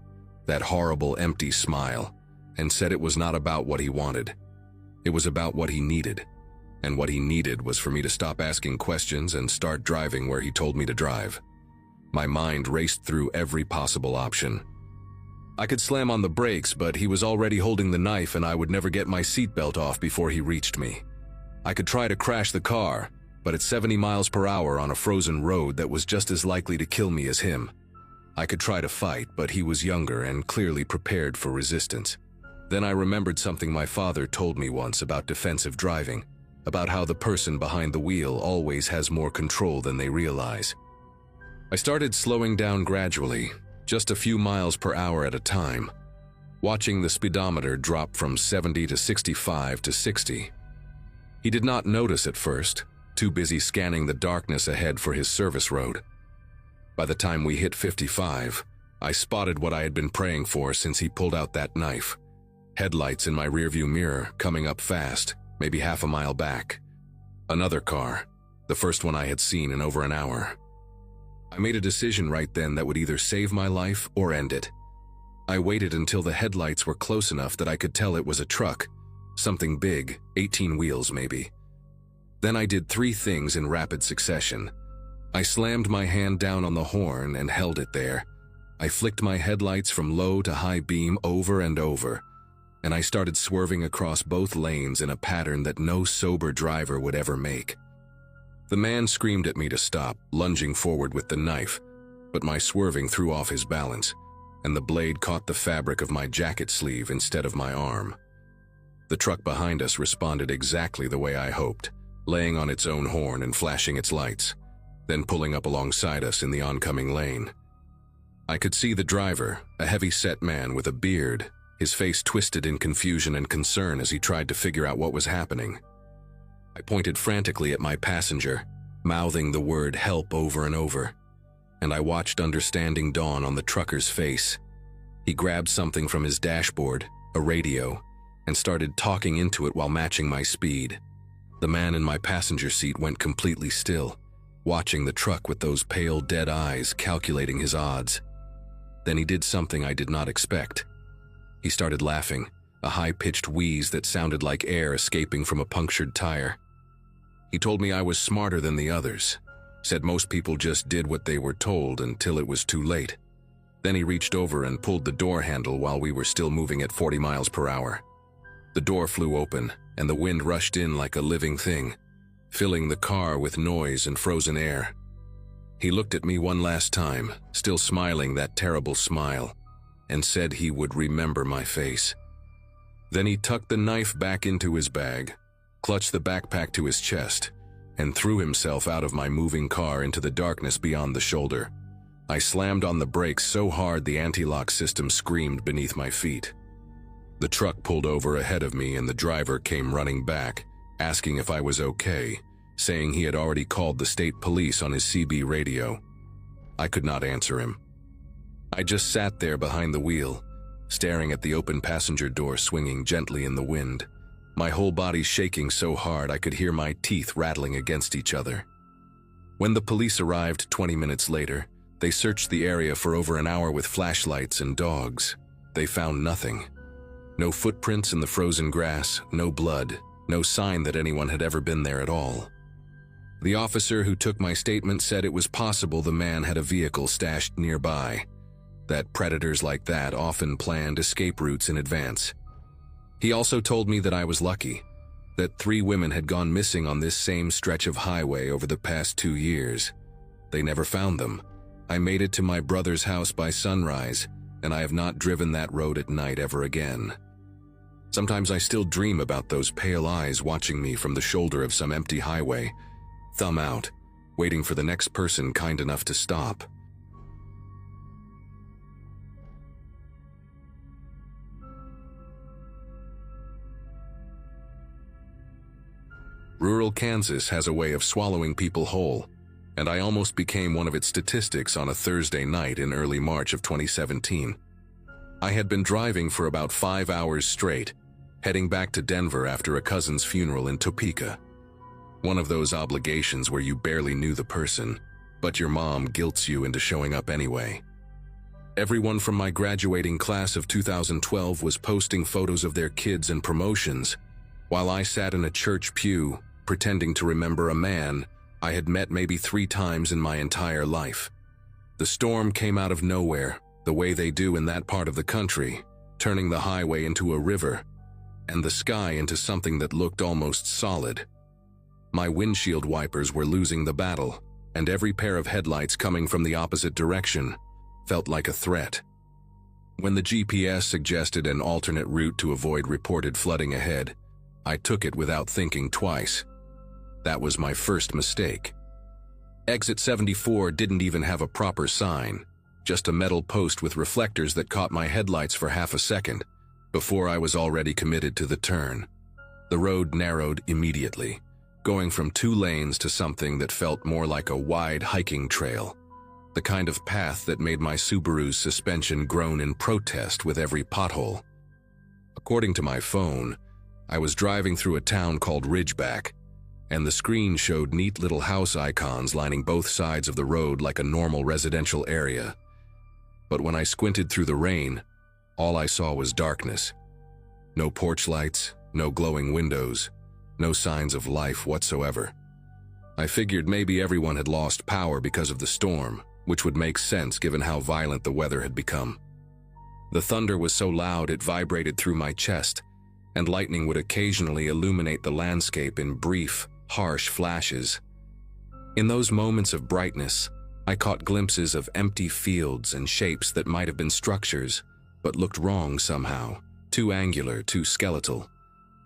that horrible empty smile, and said it was not about what he wanted. It was about what he needed. And what he needed was for me to stop asking questions and start driving where he told me to drive. My mind raced through every possible option. I could slam on the brakes, but he was already holding the knife and I would never get my seatbelt off before he reached me. I could try to crash the car, but at 70 miles per hour on a frozen road that was just as likely to kill me as him. I could try to fight, but he was younger and clearly prepared for resistance. Then I remembered something my father told me once about defensive driving, about how the person behind the wheel always has more control than they realize. I started slowing down gradually, just a few miles per hour at a time, watching the speedometer drop from 70 to 65 to 60. He did not notice at first, too busy scanning the darkness ahead for his service road. By the time we hit 55, I spotted what I had been praying for since he pulled out that knife. Headlights in my rearview mirror coming up fast, maybe half a mile back. Another car, the first one I had seen in over an hour. I made a decision right then that would either save my life or end it. I waited until the headlights were close enough that I could tell it was a truck, something big, 18 wheels maybe. Then I did 3 things in rapid succession. I slammed my hand down on the horn and held it there. I flicked my headlights from low to high beam over and over, and I started swerving across both lanes in a pattern that no sober driver would ever make. The man screamed at me to stop, lunging forward with the knife, but my swerving threw off his balance, and the blade caught the fabric of my jacket sleeve instead of my arm. The truck behind us responded exactly the way I hoped, laying on its own horn and flashing its lights, then pulling up alongside us in the oncoming lane. I could see the driver, a heavy-set man with a beard, his face twisted in confusion and concern as he tried to figure out what was happening. I pointed frantically at my passenger, mouthing the word help over and over, and I watched understanding dawn on the trucker's face. He grabbed something from his dashboard, a radio, and started talking into it while matching my speed. The man in my passenger seat went completely still, watching the truck with those pale, dead eyes, calculating his odds. Then he did something I did not expect. He started laughing, a high-pitched wheeze that sounded like air escaping from a punctured tire. He told me I was smarter than the others, said most people just did what they were told until it was too late. Then he reached over and pulled the door handle while we were still moving at 40 miles per hour. The door flew open, and the wind rushed in like a living thing, filling the car with noise and frozen air. He looked at me one last time, still smiling that terrible smile, and said he would remember my face. Then he tucked the knife back into his bag, clutched the backpack to his chest, and threw himself out of my moving car into the darkness beyond the shoulder. I slammed on the brakes so hard the anti-lock system screamed beneath my feet. The truck pulled over ahead of me and the driver came running back, asking if I was okay, saying he had already called the state police on his CB radio. I could not answer him. I just sat there behind the wheel, staring at the open passenger door swinging gently in the wind, my whole body shaking so hard I could hear my teeth rattling against each other. When the police arrived 20 minutes later, they searched the area for over an hour with flashlights and dogs. They found nothing. No footprints in the frozen grass, no blood, no sign that anyone had ever been there at all. The officer who took my statement said it was possible the man had a vehicle stashed nearby, that predators like that often planned escape routes in advance. He also told me that I was lucky, that 3 women had gone missing on this same stretch of highway over the past 2 years. They never found them. I made it to my brother's house by sunrise, and I have not driven that road at night ever again. Sometimes I still dream about those pale eyes watching me from the shoulder of some empty highway, thumb out, waiting for the next person kind enough to stop. Rural Kansas has a way of swallowing people whole, and I almost became one of its statistics on a Thursday night in early March of 2017. I had been driving for about 5 hours straight, heading back to Denver after a cousin's funeral in Topeka. One of those obligations where you barely knew the person, but your mom guilts you into showing up anyway. Everyone from my graduating class of 2012 was posting photos of their kids and promotions, while I sat in a church pew, pretending to remember a man I had met maybe 3 times in my entire life. The storm came out of nowhere, the way they do in that part of the country, turning the highway into a river, and the sky into something that looked almost solid. My windshield wipers were losing the battle, and every pair of headlights coming from the opposite direction felt like a threat. When the GPS suggested an alternate route to avoid reported flooding ahead, I took it without thinking twice. That was my first mistake. Exit 74 didn't even have a proper sign, just a metal post with reflectors that caught my headlights for half a second, before I was already committed to the turn. The road narrowed immediately, going from 2 lanes to something that felt more like a wide hiking trail, the kind of path that made my Subaru's suspension groan in protest with every pothole. According to my phone, I was driving through a town called Ridgeback, and the screen showed neat little house icons lining both sides of the road like a normal residential area. But when I squinted through the rain, all I saw was darkness. No porch lights, no glowing windows, no signs of life whatsoever. I figured maybe everyone had lost power because of the storm, which would make sense given how violent the weather had become. The thunder was so loud it vibrated through my chest, and lightning would occasionally illuminate the landscape in brief, harsh flashes. In those moments of brightness, I caught glimpses of empty fields and shapes that might have been structures, but looked wrong somehow, too angular, too skeletal.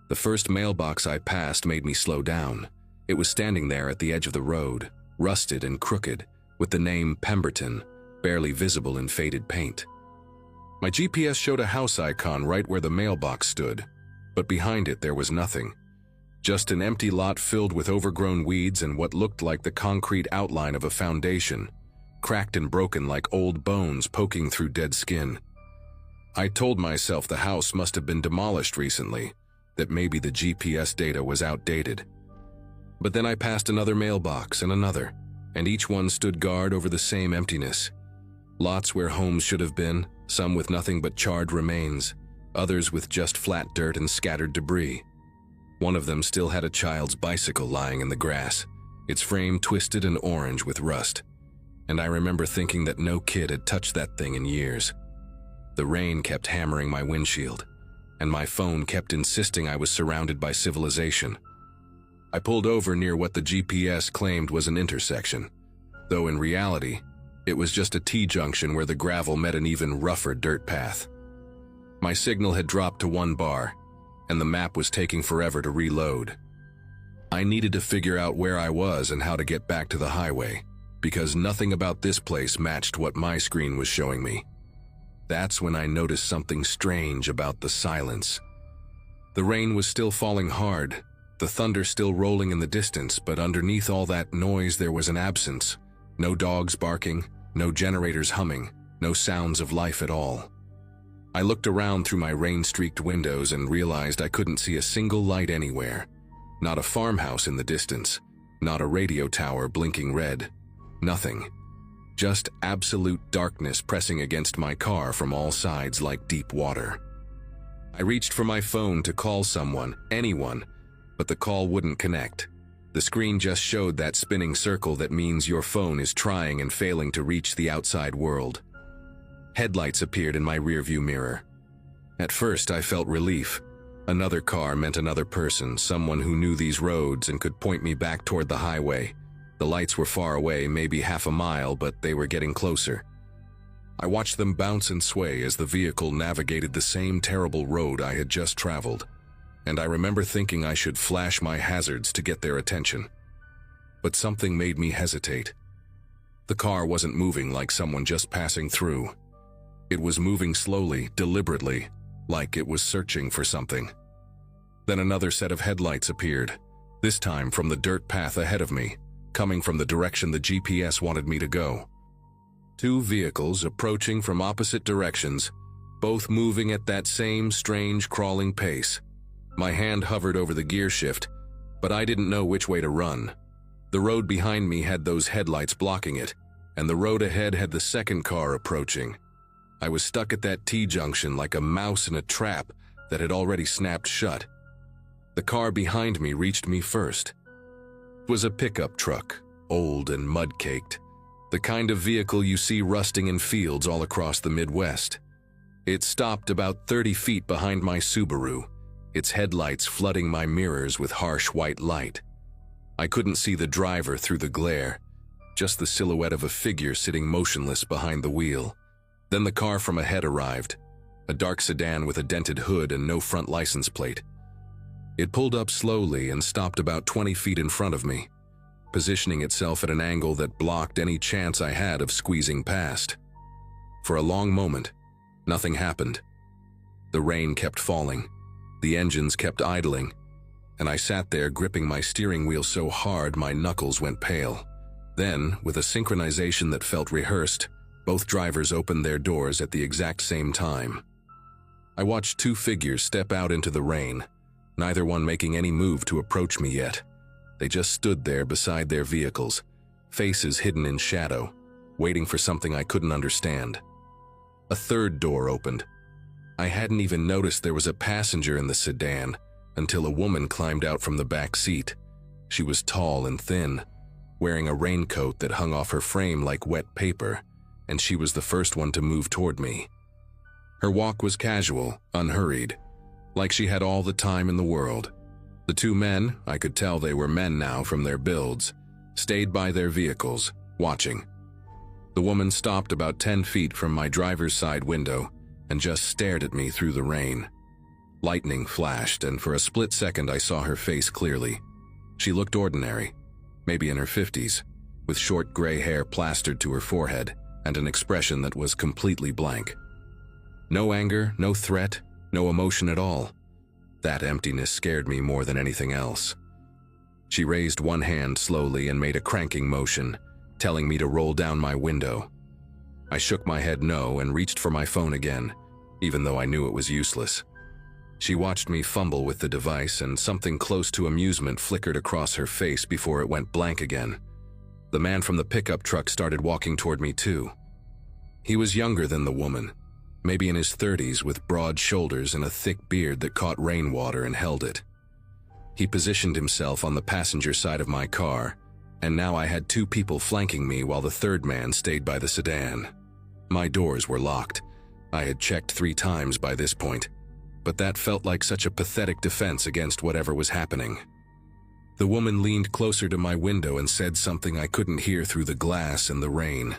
The first mailbox I passed made me slow down. It was standing there at the edge of the road, rusted and crooked, with the name Pemberton barely visible in faded paint. My GPS showed a house icon right where the mailbox stood, but behind it there was nothing. Just an empty lot filled with overgrown weeds and what looked like the concrete outline of a foundation, cracked and broken like old bones poking through dead skin. I told myself the house must have been demolished recently, that maybe the GPS data was outdated. But then I passed another mailbox and another, and each one stood guard over the same emptiness. Lots where homes should have been, some with nothing but charred remains, others with just flat dirt and scattered debris. One of them still had a child's bicycle lying in the grass, its frame twisted and orange with rust, and I remember thinking that no kid had touched that thing in years. The rain kept hammering my windshield, and my phone kept insisting I was surrounded by civilization. I pulled over near what the GPS claimed was an intersection, though in reality, it was just a T-junction where the gravel met an even rougher dirt path. My signal had dropped to 1 bar, and the map was taking forever to reload. I needed to figure out where I was and how to get back to the highway, because nothing about this place matched what my screen was showing me. That's when I noticed something strange about the silence. The rain was still falling hard, the thunder still rolling in the distance, but underneath all that noise there was an absence. No dogs barking, no generators humming, no sounds of life at all. I looked around through my rain-streaked windows and realized I couldn't see a single light anywhere. Not a farmhouse in the distance, not a radio tower blinking red. Nothing. Just absolute darkness pressing against my car from all sides like deep water. I reached for my phone to call someone, anyone, but the call wouldn't connect. The screen just showed that spinning circle that means your phone is trying and failing to reach the outside world. Headlights appeared in my rearview mirror. At first, I felt relief. Another car meant another person, someone who knew these roads and could point me back toward the highway. The lights were far away, maybe half a mile, but they were getting closer. I watched them bounce and sway as the vehicle navigated the same terrible road I had just traveled, and I remember thinking I should flash my hazards to get their attention. But something made me hesitate. The car wasn't moving like someone just passing through. It was moving slowly, deliberately, like it was searching for something. Then another set of headlights appeared, this time from the dirt path ahead of me, coming from the direction the GPS wanted me to go. Two vehicles approaching from opposite directions, both moving at that same strange crawling pace. My hand hovered over the gear shift, but I didn't know which way to run. The road behind me had those headlights blocking it, and the road ahead had the second car approaching. I was stuck at that T-junction like a mouse in a trap that had already snapped shut. The car behind me reached me first. It was a pickup truck, old and mud-caked, the kind of vehicle you see rusting in fields all across the Midwest. It stopped about 30 feet behind my Subaru, its headlights flooding my mirrors with harsh white light. I couldn't see the driver through the glare, just the silhouette of a figure sitting motionless behind the wheel. Then the car from ahead arrived, a dark sedan with a dented hood and no front license plate. It pulled up slowly and stopped about 20 feet in front of me, positioning itself at an angle that blocked any chance I had of squeezing past. For a long moment, nothing happened. The rain kept falling, the engines kept idling, and I sat there gripping my steering wheel so hard my knuckles went pale. Then, with a synchronization that felt rehearsed, both drivers opened their doors at the exact same time. I watched two figures step out into the rain, neither one making any move to approach me yet. They just stood there beside their vehicles, faces hidden in shadow, waiting for something I couldn't understand. A third door opened. I hadn't even noticed there was a passenger in the sedan until a woman climbed out from the back seat. She was tall and thin, wearing a raincoat that hung off her frame like wet paper, and she was the first one to move toward me. Her walk was casual, unhurried, like she had all the time in the world. The two men, I could tell they were men now from their builds, stayed by their vehicles, watching. The woman stopped about 10 feet from my driver's side window and just stared at me through the rain. Lightning flashed, and for a split second I saw her face clearly. She looked ordinary, maybe in her 50s, with short gray hair plastered to her forehead, and an expression that was completely blank. No anger, no threat, no emotion at all. That emptiness scared me more than anything else. She raised one hand slowly and made a cranking motion, telling me to roll down my window. I shook my head no and reached for my phone again, even though I knew it was useless. She watched me fumble with the device, and something close to amusement flickered across her face before it went blank again. The man from the pickup truck started walking toward me too. He was younger than the woman, maybe in his 30s, with broad shoulders and a thick beard that caught rainwater and held it. He positioned himself on the passenger side of my car, and now I had two people flanking me while the third man stayed by the sedan. My doors were locked. I had checked 3 times by this point, but that felt like such a pathetic defense against whatever was happening. The woman leaned closer to my window and said something I couldn't hear through the glass and the rain.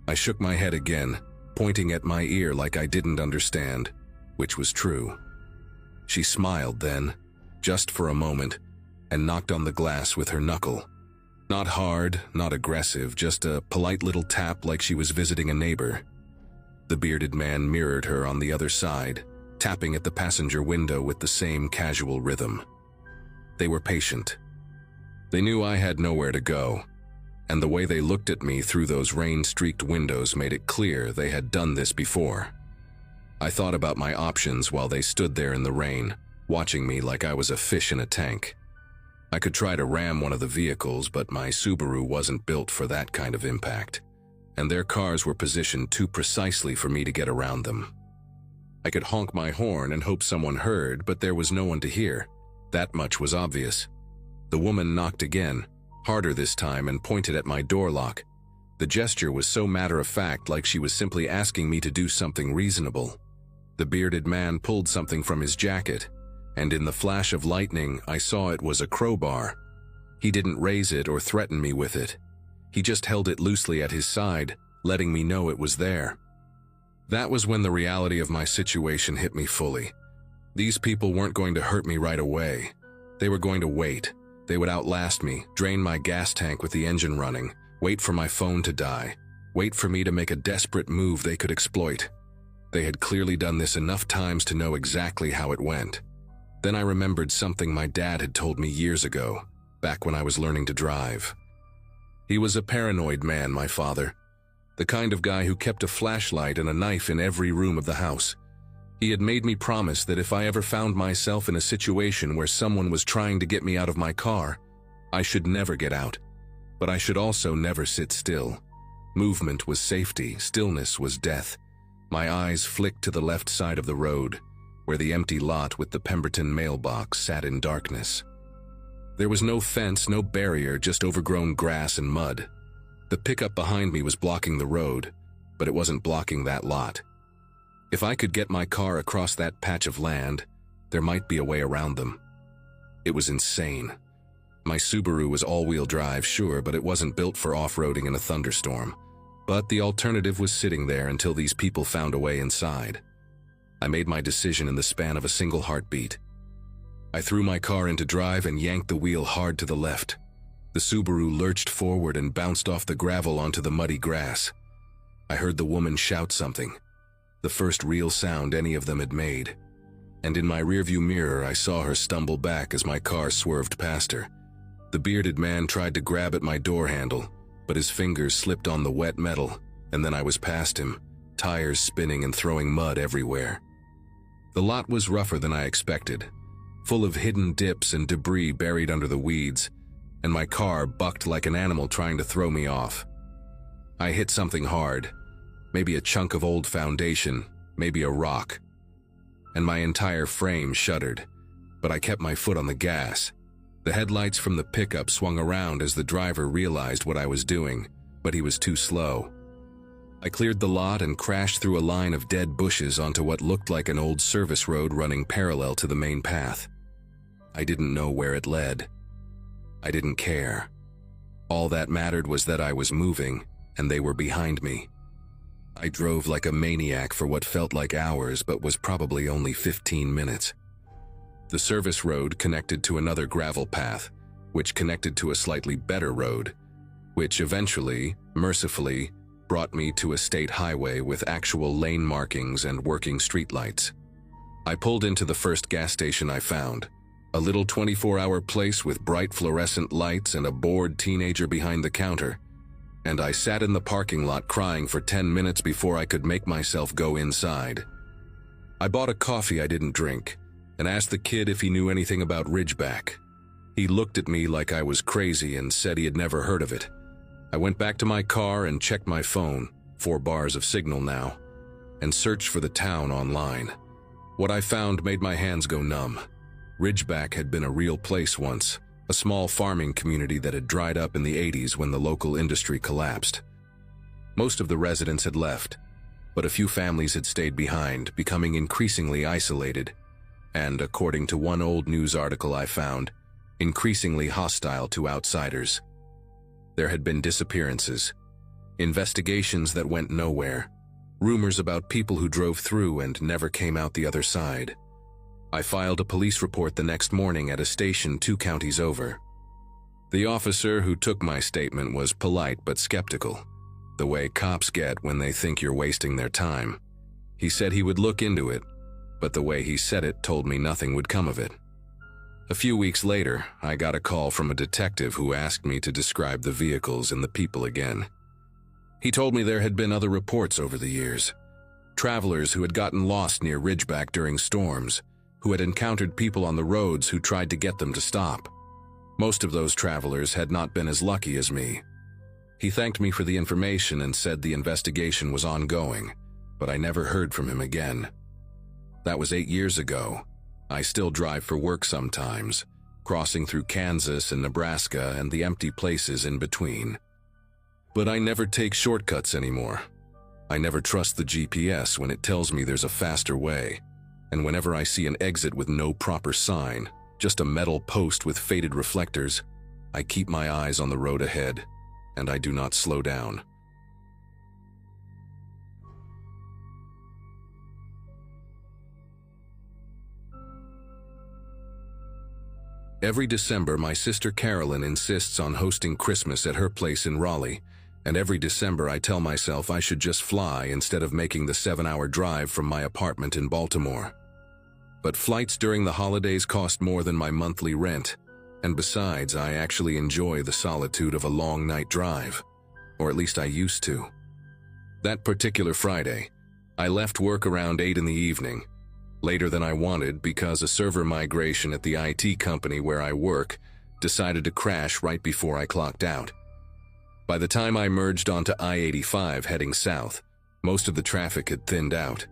I shook my head again, pointing at my ear like I didn't understand, which was true. She smiled then, just for a moment, and knocked on the glass with her knuckle. Not hard, not aggressive, just a polite little tap like she was visiting a neighbor. The bearded man mirrored her on the other side, tapping at the passenger window with the same casual rhythm. They were patient. They knew I had nowhere to go, and the way they looked at me through those rain-streaked windows made it clear they had done this before. I thought about my options while they stood there in the rain, watching me like I was a fish in a tank. I could try to ram one of the vehicles, but my Subaru wasn't built for that kind of impact, and their cars were positioned too precisely for me to get around them. I could honk my horn and hope someone heard, but there was no one to hear. That much was obvious. The woman knocked again, harder this time, and pointed at my door lock. The gesture was so matter-of-fact, like she was simply asking me to do something reasonable. The bearded man pulled something from his jacket, and in the flash of lightning, I saw it was a crowbar. He didn't raise it or threaten me with it. He just held it loosely at his side, letting me know it was there. That was when the reality of my situation hit me fully. These people weren't going to hurt me right away. They were going to wait. They would outlast me, drain my gas tank with the engine running, wait for my phone to die, wait for me to make a desperate move they could exploit. They had clearly done this enough times to know exactly how it went. Then I remembered something my dad had told me years ago, back when I was learning to drive. He was a paranoid man, my father. The kind of guy who kept a flashlight and a knife in every room of the house. He had made me promise that if I ever found myself in a situation where someone was trying to get me out of my car, I should never get out. But I should also never sit still. Movement was safety, stillness was death. My eyes flicked to the left side of the road, where the empty lot with the Pemberton mailbox sat in darkness. There was no fence, no barrier, just overgrown grass and mud. The pickup behind me was blocking the road, but it wasn't blocking that lot. If I could get my car across that patch of land, there might be a way around them. It was insane. My Subaru was all-wheel drive, sure, but it wasn't built for off-roading in a thunderstorm. But the alternative was sitting there until these people found a way inside. I made my decision in the span of a single heartbeat. I threw my car into drive and yanked the wheel hard to the left. The Subaru lurched forward and bounced off the gravel onto the muddy grass. I heard the woman shout something, the first real sound any of them had made. And in my rearview mirror, I saw her stumble back as my car swerved past her. The bearded man tried to grab at my door handle, but his fingers slipped on the wet metal, and then I was past him, tires spinning and throwing mud everywhere. The lot was rougher than I expected, full of hidden dips and debris buried under the weeds, and my car bucked like an animal trying to throw me off. I hit something hard, maybe a chunk of old foundation, maybe a rock, and my entire frame shuddered, but I kept my foot on the gas. The headlights from the pickup swung around as the driver realized what I was doing, but he was too slow. I cleared the lot and crashed through a line of dead bushes onto what looked like an old service road running parallel to the main path. I didn't know where it led. I didn't care. All that mattered was that I was moving, and they were behind me. I drove like a maniac for what felt like hours, but was probably only 15 minutes. The service road connected to another gravel path, which connected to a slightly better road, which eventually, mercifully, brought me to a state highway with actual lane markings and working streetlights. I pulled into the first gas station I found, a little 24-hour place with bright fluorescent lights and a bored teenager behind the counter, and I sat in the parking lot crying for 10 minutes before I could make myself go inside. I bought a coffee I didn't drink, and asked the kid if he knew anything about Ridgeback. He looked at me like I was crazy and said he had never heard of it. I went back to my car and checked my phone, 4 bars of signal now, and searched for the town online. What I found made my hands go numb. Ridgeback had been a real place once, a small farming community that had dried up in the 80s when the local industry collapsed. Most of the residents had left, but a few families had stayed behind, becoming increasingly isolated, and, according to one old news article I found, increasingly hostile to outsiders. There had been disappearances, investigations that went nowhere, rumors about people who drove through and never came out the other side. I filed a police report the next morning at a station 2 counties over. The officer who took my statement was polite but skeptical, the way cops get when they think you're wasting their time. He said he would look into it, but the way he said it told me nothing would come of it. A few weeks later, I got a call from a detective who asked me to describe the vehicles and the people again. He told me there had been other reports over the years. Travelers who had gotten lost near Ridgeback during storms, who had encountered people on the roads who tried to get them to stop. Most of those travelers had not been as lucky as me. He thanked me for the information and said the investigation was ongoing, but I never heard from him again. That was 8 years ago. I still drive for work sometimes, crossing through Kansas and Nebraska and the empty places in between. But I never take shortcuts anymore. I never trust the GPS when it tells me there's a faster way, and whenever I see an exit with no proper sign, just a metal post with faded reflectors, I keep my eyes on the road ahead, and I do not slow down. Every December, my sister Carolyn insists on hosting Christmas at her place in Raleigh, and every December I tell myself I should just fly instead of making the 7-hour drive from my apartment in Baltimore. But flights during the holidays cost more than my monthly rent, and besides, I actually enjoy the solitude of a long night drive, or at least I used to. That particular Friday, I left work around 8 in the evening, later than I wanted because a server migration at the IT company where I work decided to crash right before I clocked out. By the time I merged onto I-85 heading south, most of the traffic had thinned out,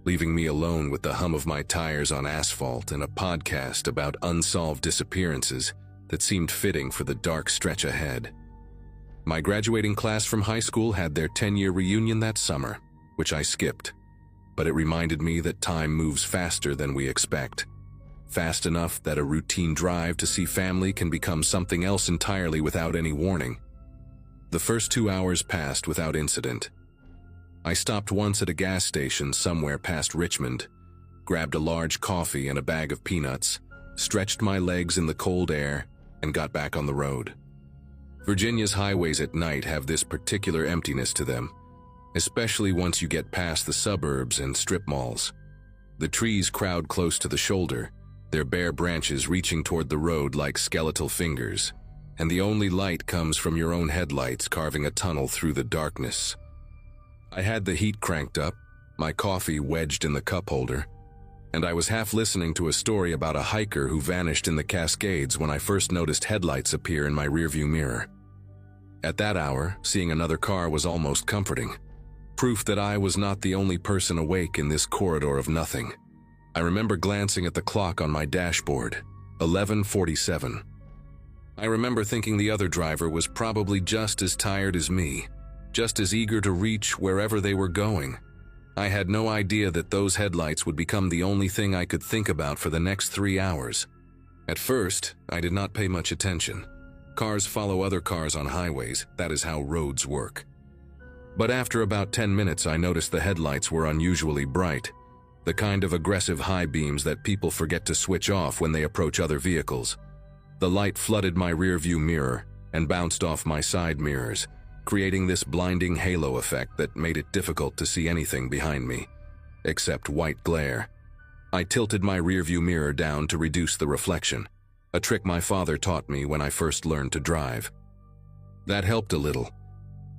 leaving me alone with the hum of my tires on asphalt and a podcast about unsolved disappearances that seemed fitting for the dark stretch ahead. My graduating class from high school had their 10-year reunion that summer, which I skipped. But it reminded me that time moves faster than we expect. Fast enough that a routine drive to see family can become something else entirely without any warning. The first 2 hours passed without incident. I stopped once at a gas station somewhere past Richmond, grabbed a large coffee and a bag of peanuts, stretched my legs in the cold air, and got back on the road. Virginia's highways at night have this particular emptiness to them, especially once you get past the suburbs and strip malls. The trees crowd close to the shoulder, their bare branches reaching toward the road like skeletal fingers, and the only light comes from your own headlights carving a tunnel through the darkness. I had the heat cranked up, my coffee wedged in the cup holder, and I was half listening to a story about a hiker who vanished in the Cascades when I first noticed headlights appear in my rearview mirror. At that hour, seeing another car was almost comforting. Proof that I was not the only person awake in this corridor of nothing. I remember glancing at the clock on my dashboard, 11:47. I remember thinking the other driver was probably just as tired as me, just as eager to reach wherever they were going. I had no idea that those headlights would become the only thing I could think about for the next 3 hours. At first, I did not pay much attention. Cars follow other cars on highways, that is how roads work. But after about 10 minutes, I noticed the headlights were unusually bright, the kind of aggressive high beams that people forget to switch off when they approach other vehicles. The light flooded my rearview mirror and bounced off my side mirrors, creating this blinding halo effect that made it difficult to see anything behind me, except white glare. I tilted my rearview mirror down to reduce the reflection, a trick my father taught me when I first learned to drive. That helped a little,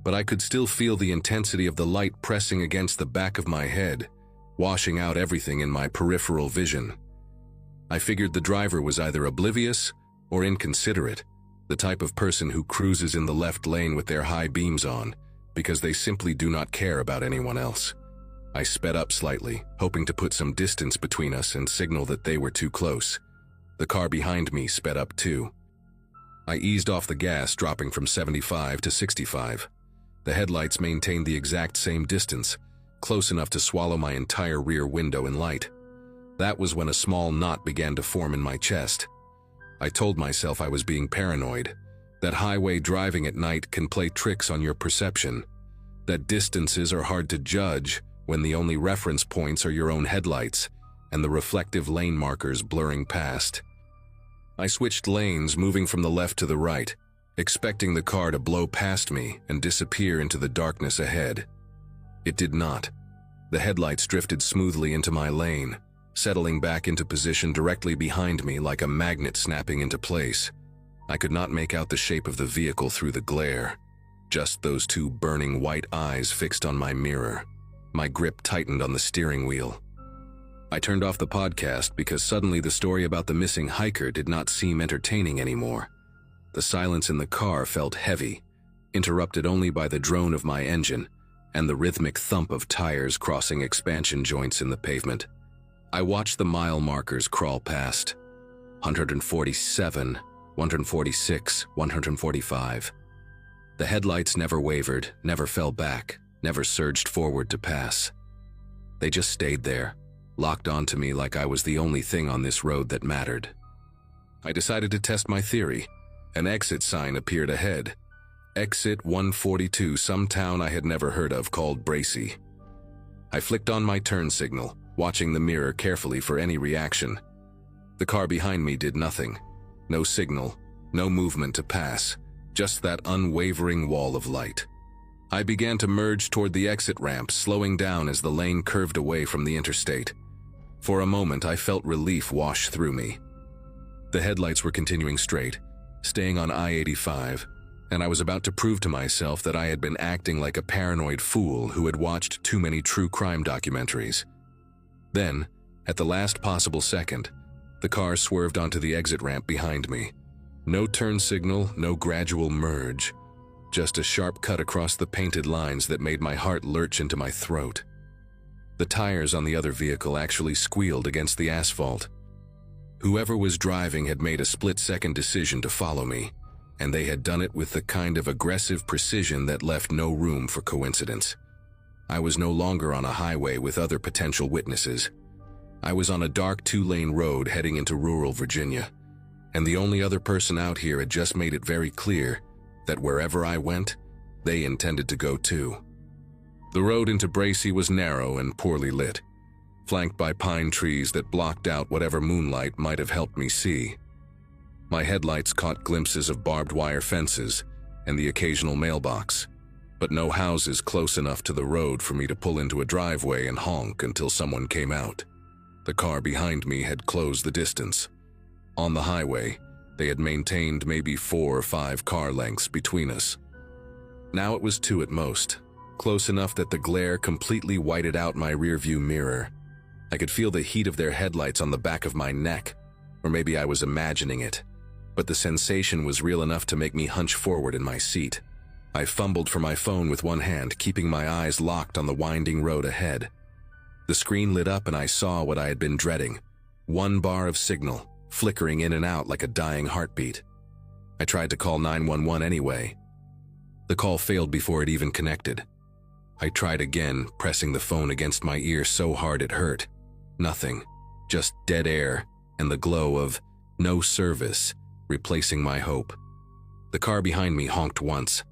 but I could still feel the intensity of the light pressing against the back of my head, washing out everything in my peripheral vision. I figured the driver was either oblivious or inconsiderate, the type of person who cruises in the left lane with their high beams on, because they simply do not care about anyone else. I sped up slightly, hoping to put some distance between us and signal that they were too close. The car behind me sped up too. I eased off the gas, dropping from 75 to 65. The headlights maintained the exact same distance, close enough to swallow my entire rear window in light. That was when a small knot began to form in my chest. I told myself I was being paranoid, that highway driving at night can play tricks on your perception, that distances are hard to judge when the only reference points are your own headlights, and the reflective lane markers blurring past. I switched lanes, moving from the left to the right, expecting the car to blow past me and disappear into the darkness ahead. It did not. The headlights drifted smoothly into my lane, settling back into position directly behind me like a magnet snapping into place. I could not make out the shape of the vehicle through the glare, just those two burning white eyes fixed on my mirror. My grip tightened on the steering wheel. I turned off the podcast because suddenly the story about the missing hiker did not seem entertaining anymore. The silence in the car felt heavy, interrupted only by the drone of my engine and the rhythmic thump of tires crossing expansion joints in the pavement. I watched the mile markers crawl past. 147, 146, 145. The headlights never wavered, never fell back, never surged forward to pass. They just stayed there, locked onto me like I was the only thing on this road that mattered. I decided to test my theory. An exit sign appeared ahead. Exit 142, some town I had never heard of called Bracy. I flicked on my turn signal, watching the mirror carefully for any reaction. The car behind me did nothing. No signal, no movement to pass, just that unwavering wall of light. I began to merge toward the exit ramp, slowing down as the lane curved away from the interstate. For a moment, I felt relief wash through me. The headlights were continuing straight, staying on I-85, and I was about to prove to myself that I had been acting like a paranoid fool who had watched too many true crime documentaries. Then, at the last possible second, the car swerved onto the exit ramp behind me. No turn signal, no gradual merge, just a sharp cut across the painted lines that made my heart lurch into my throat. The tires on the other vehicle actually squealed against the asphalt. Whoever was driving had made a split-second decision to follow me, and they had done it with the kind of aggressive precision that left no room for coincidence. I was no longer on a highway with other potential witnesses. I was on a dark two-lane road heading into rural Virginia, and the only other person out here had just made it very clear that wherever I went, they intended to go too. The road into Bracy was narrow and poorly lit, flanked by pine trees that blocked out whatever moonlight might have helped me see. My headlights caught glimpses of barbed wire fences and the occasional mailbox, but no houses close enough to the road for me to pull into a driveway and honk until someone came out. The car behind me had closed the distance. On the highway, they had maintained maybe 4 or 5 car lengths between us. Now it was 2 at most, close enough that the glare completely whited out my rearview mirror. I could feel the heat of their headlights on the back of my neck, or maybe I was imagining it, but the sensation was real enough to make me hunch forward in my seat. I fumbled for my phone with one hand, keeping my eyes locked on the winding road ahead. The screen lit up and I saw what I had been dreading. 1 bar of signal, flickering in and out like a dying heartbeat. I tried to call 911 anyway. The call failed before it even connected. I tried again, pressing the phone against my ear so hard it hurt. Nothing, just dead air and the glow of no service replacing my hope. The car behind me honked once,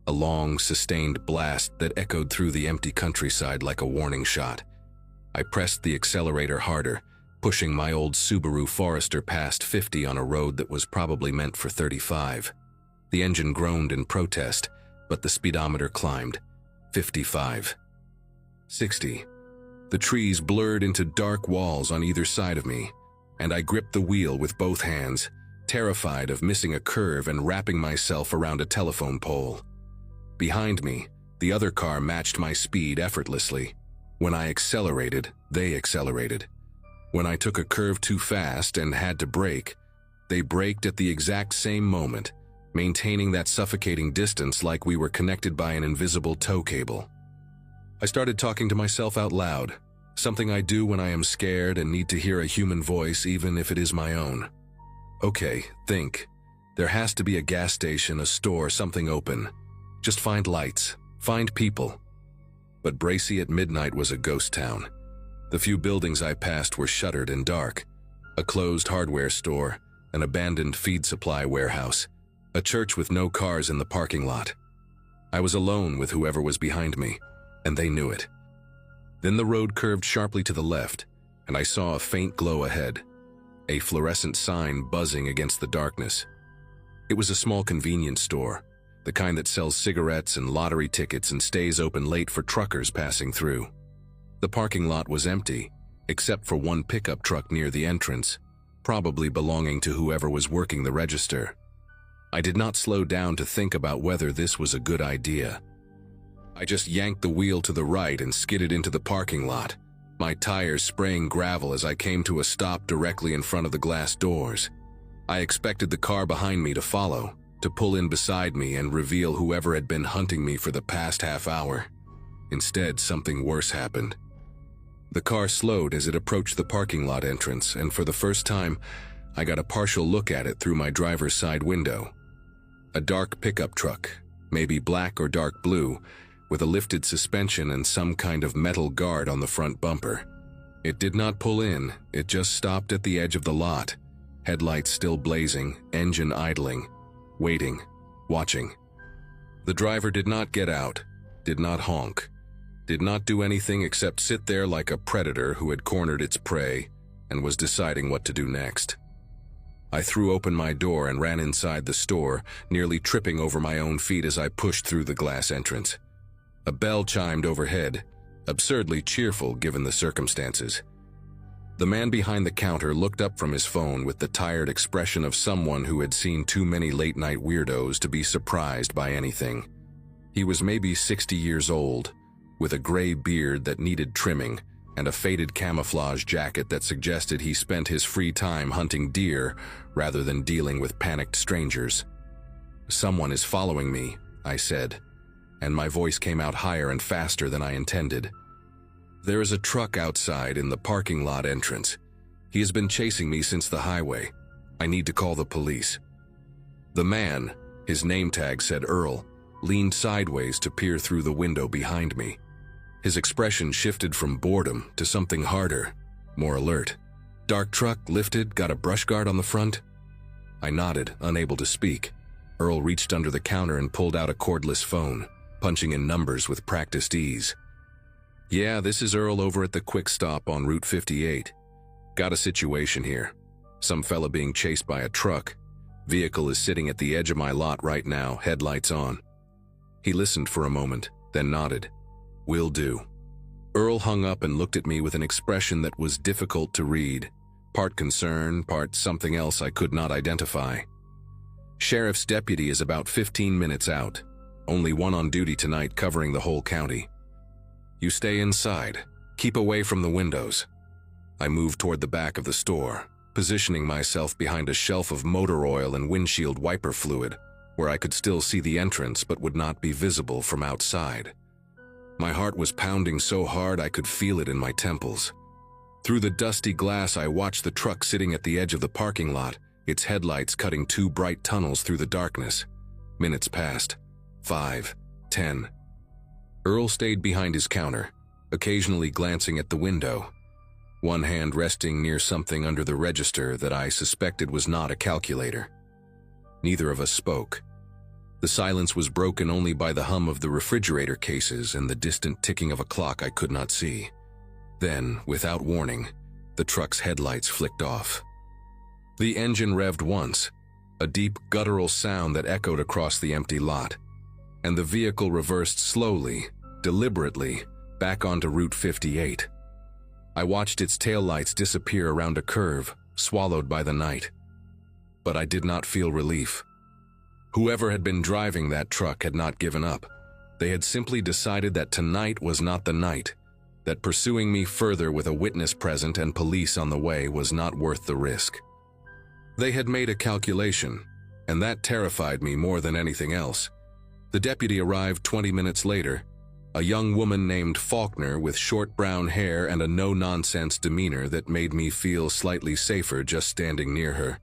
a long, sustained blast that echoed through the empty countryside like a warning shot. I pressed the accelerator harder, pushing my old Subaru Forester past 50 on a road that was probably meant for 35. The engine groaned in protest, but the speedometer climbed. 55. 60. The trees blurred into dark walls on either side of me, and I gripped the wheel with both hands, terrified of missing a curve and wrapping myself around a telephone pole. Behind me, the other car matched my speed effortlessly. When I accelerated, they accelerated. When I took a curve too fast and had to brake, they braked at the exact same moment, maintaining that suffocating distance like we were connected by an invisible tow cable. I started talking to myself out loud, something I do when I am scared and need to hear a human voice even if it is my own. Okay, think. There has to be a gas station, a store, something open. Just find lights, find people. But Bracy at midnight was a ghost town. The few buildings I passed were shuttered and dark. A closed hardware store, an abandoned feed supply warehouse, a church with no cars in the parking lot. I was alone with whoever was behind me, and they knew it. Then the road curved sharply to the left, and I saw a faint glow ahead, a fluorescent sign buzzing against the darkness. It was a small convenience store, the kind that sells cigarettes and lottery tickets and stays open late for truckers passing through. The parking lot was empty, except for one pickup truck near the entrance, probably belonging to whoever was working the register. I did not slow down to think about whether this was a good idea. I just yanked the wheel to the right and skidded into the parking lot, my tires spraying gravel as I came to a stop directly in front of the glass doors. I expected the car behind me to follow, to pull in beside me and reveal whoever had been hunting me for the past half hour. Instead, something worse happened. The car slowed as it approached the parking lot entrance, and for the first time, I got a partial look at it through my driver's side window. A dark pickup truck, maybe black or dark blue, with a lifted suspension and some kind of metal guard on the front bumper. It did not pull in, it just stopped at the edge of the lot, headlights still blazing, engine idling, waiting, watching. The driver did not get out, did not honk, did not do anything except sit there like a predator who had cornered its prey and was deciding what to do next. I threw open my door and ran inside the store, nearly tripping over my own feet as I pushed through the glass entrance. A bell chimed overhead, absurdly cheerful given the circumstances. The man behind the counter looked up from his phone with the tired expression of someone who had seen too many late-night weirdos to be surprised by anything. He was maybe 60 years old, with a gray beard that needed trimming and a faded camouflage jacket that suggested he spent his free time hunting deer rather than dealing with panicked strangers. "Someone is following me," I said, and my voice came out higher and faster than I intended. "There is a truck outside in the parking lot entrance. He has been chasing me since the highway. I need to call the police." The man, his name tag said Earl, leaned sideways to peer through the window behind me. His expression shifted from boredom to something harder, more alert. "Dark truck, lifted, got a brush guard on the front?" I nodded, unable to speak. Earl reached under the counter and pulled out a cordless phone, punching in numbers with practiced ease. "Yeah, this is Earl over at the quick stop on Route 58. Got a situation here. Some fella being chased by a truck. Vehicle is sitting at the edge of my lot right now, headlights on." He listened for a moment, then nodded. "Will do." Earl hung up and looked at me with an expression that was difficult to read, part concern, part something else I could not identify. "Sheriff's deputy is about 15 minutes out. Only one on duty tonight covering the whole county. You stay inside. Keep away from the windows." I moved toward the back of the store, positioning myself behind a shelf of motor oil and windshield wiper fluid, where I could still see the entrance but would not be visible from outside. My heart was pounding so hard I could feel it in my temples. Through the dusty glass, I watched the truck sitting at the edge of the parking lot, its headlights cutting two bright tunnels through the darkness. Minutes passed. 5, 10. Earl stayed behind his counter, occasionally glancing at the window, one hand resting near something under the register that I suspected was not a calculator. Neither of us spoke. The silence was broken only by the hum of the refrigerator cases and the distant ticking of a clock I could not see. Then, without warning, the truck's headlights flicked off. The engine revved once, a deep guttural sound that echoed across the empty lot, and the vehicle reversed slowly, deliberately, back onto Route 58. I watched its taillights disappear around a curve, swallowed by the night. But I did not feel relief. Whoever had been driving that truck had not given up. They had simply decided that tonight was not the night, that pursuing me further with a witness present and police on the way was not worth the risk. They had made a calculation, and that terrified me more than anything else. The deputy arrived 20 minutes later, a young woman named Faulkner with short brown hair and a no-nonsense demeanor that made me feel slightly safer just standing near her.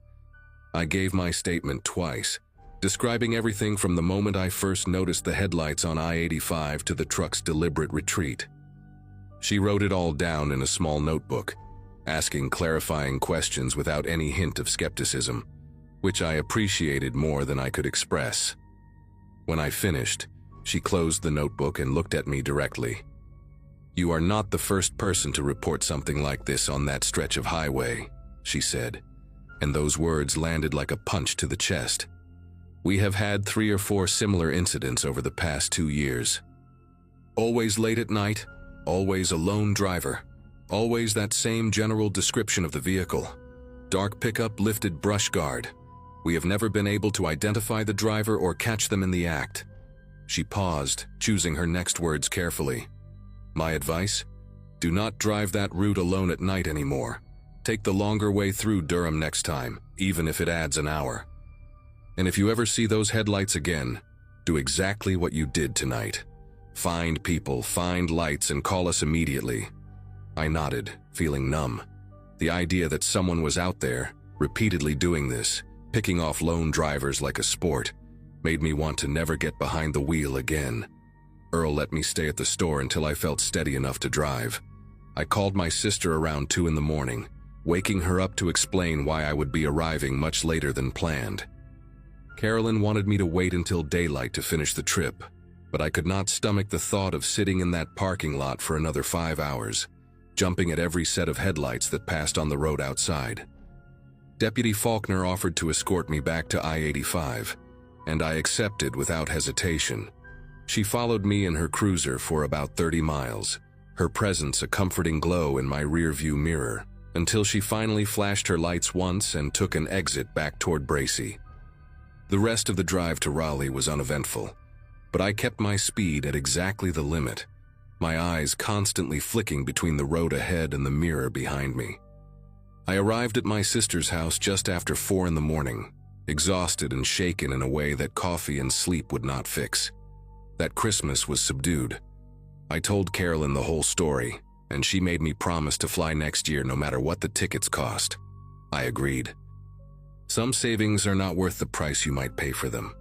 I gave my statement twice, describing everything from the moment I first noticed the headlights on I-85 to the truck's deliberate retreat. She wrote it all down in a small notebook, asking clarifying questions without any hint of skepticism, which I appreciated more than I could express. When I finished, she closed the notebook and looked at me directly. "You are not the first person to report something like this on that stretch of highway," she said, and those words landed like a punch to the chest. "We have had 3 or 4 similar incidents over the past 2 years. Always late at night, always a lone driver, always that same general description of the vehicle. Dark pickup, lifted brush guard. We have never been able to identify the driver or catch them in the act." She paused, choosing her next words carefully. "My advice? Do not drive that route alone at night anymore. Take the longer way through Durham next time, even if it adds an hour. And if you ever see those headlights again, do exactly what you did tonight. Find people, find lights, and call us immediately." I nodded, feeling numb. The idea that someone was out there, repeatedly doing this, picking off lone drivers like a sport, made me want to never get behind the wheel again. Earl let me stay at the store until I felt steady enough to drive. I called my sister around 2 in the morning, waking her up to explain why I would be arriving much later than planned. Carolyn wanted me to wait until daylight to finish the trip, but I could not stomach the thought of sitting in that parking lot for another 5 hours, jumping at every set of headlights that passed on the road outside. Deputy Faulkner offered to escort me back to I-85, and I accepted without hesitation. She followed me in her cruiser for about 30 miles, her presence a comforting glow in my rearview mirror, until she finally flashed her lights once and took an exit back toward Bracy. The rest of the drive to Raleigh was uneventful, but I kept my speed at exactly the limit, my eyes constantly flicking between the road ahead and the mirror behind me. I arrived at my sister's house just after 4 in the morning, exhausted and shaken in a way that coffee and sleep would not fix. That Christmas was subdued. I told Carolyn the whole story, and she made me promise to fly next year no matter what the tickets cost. I agreed. Some savings are not worth the price you might pay for them.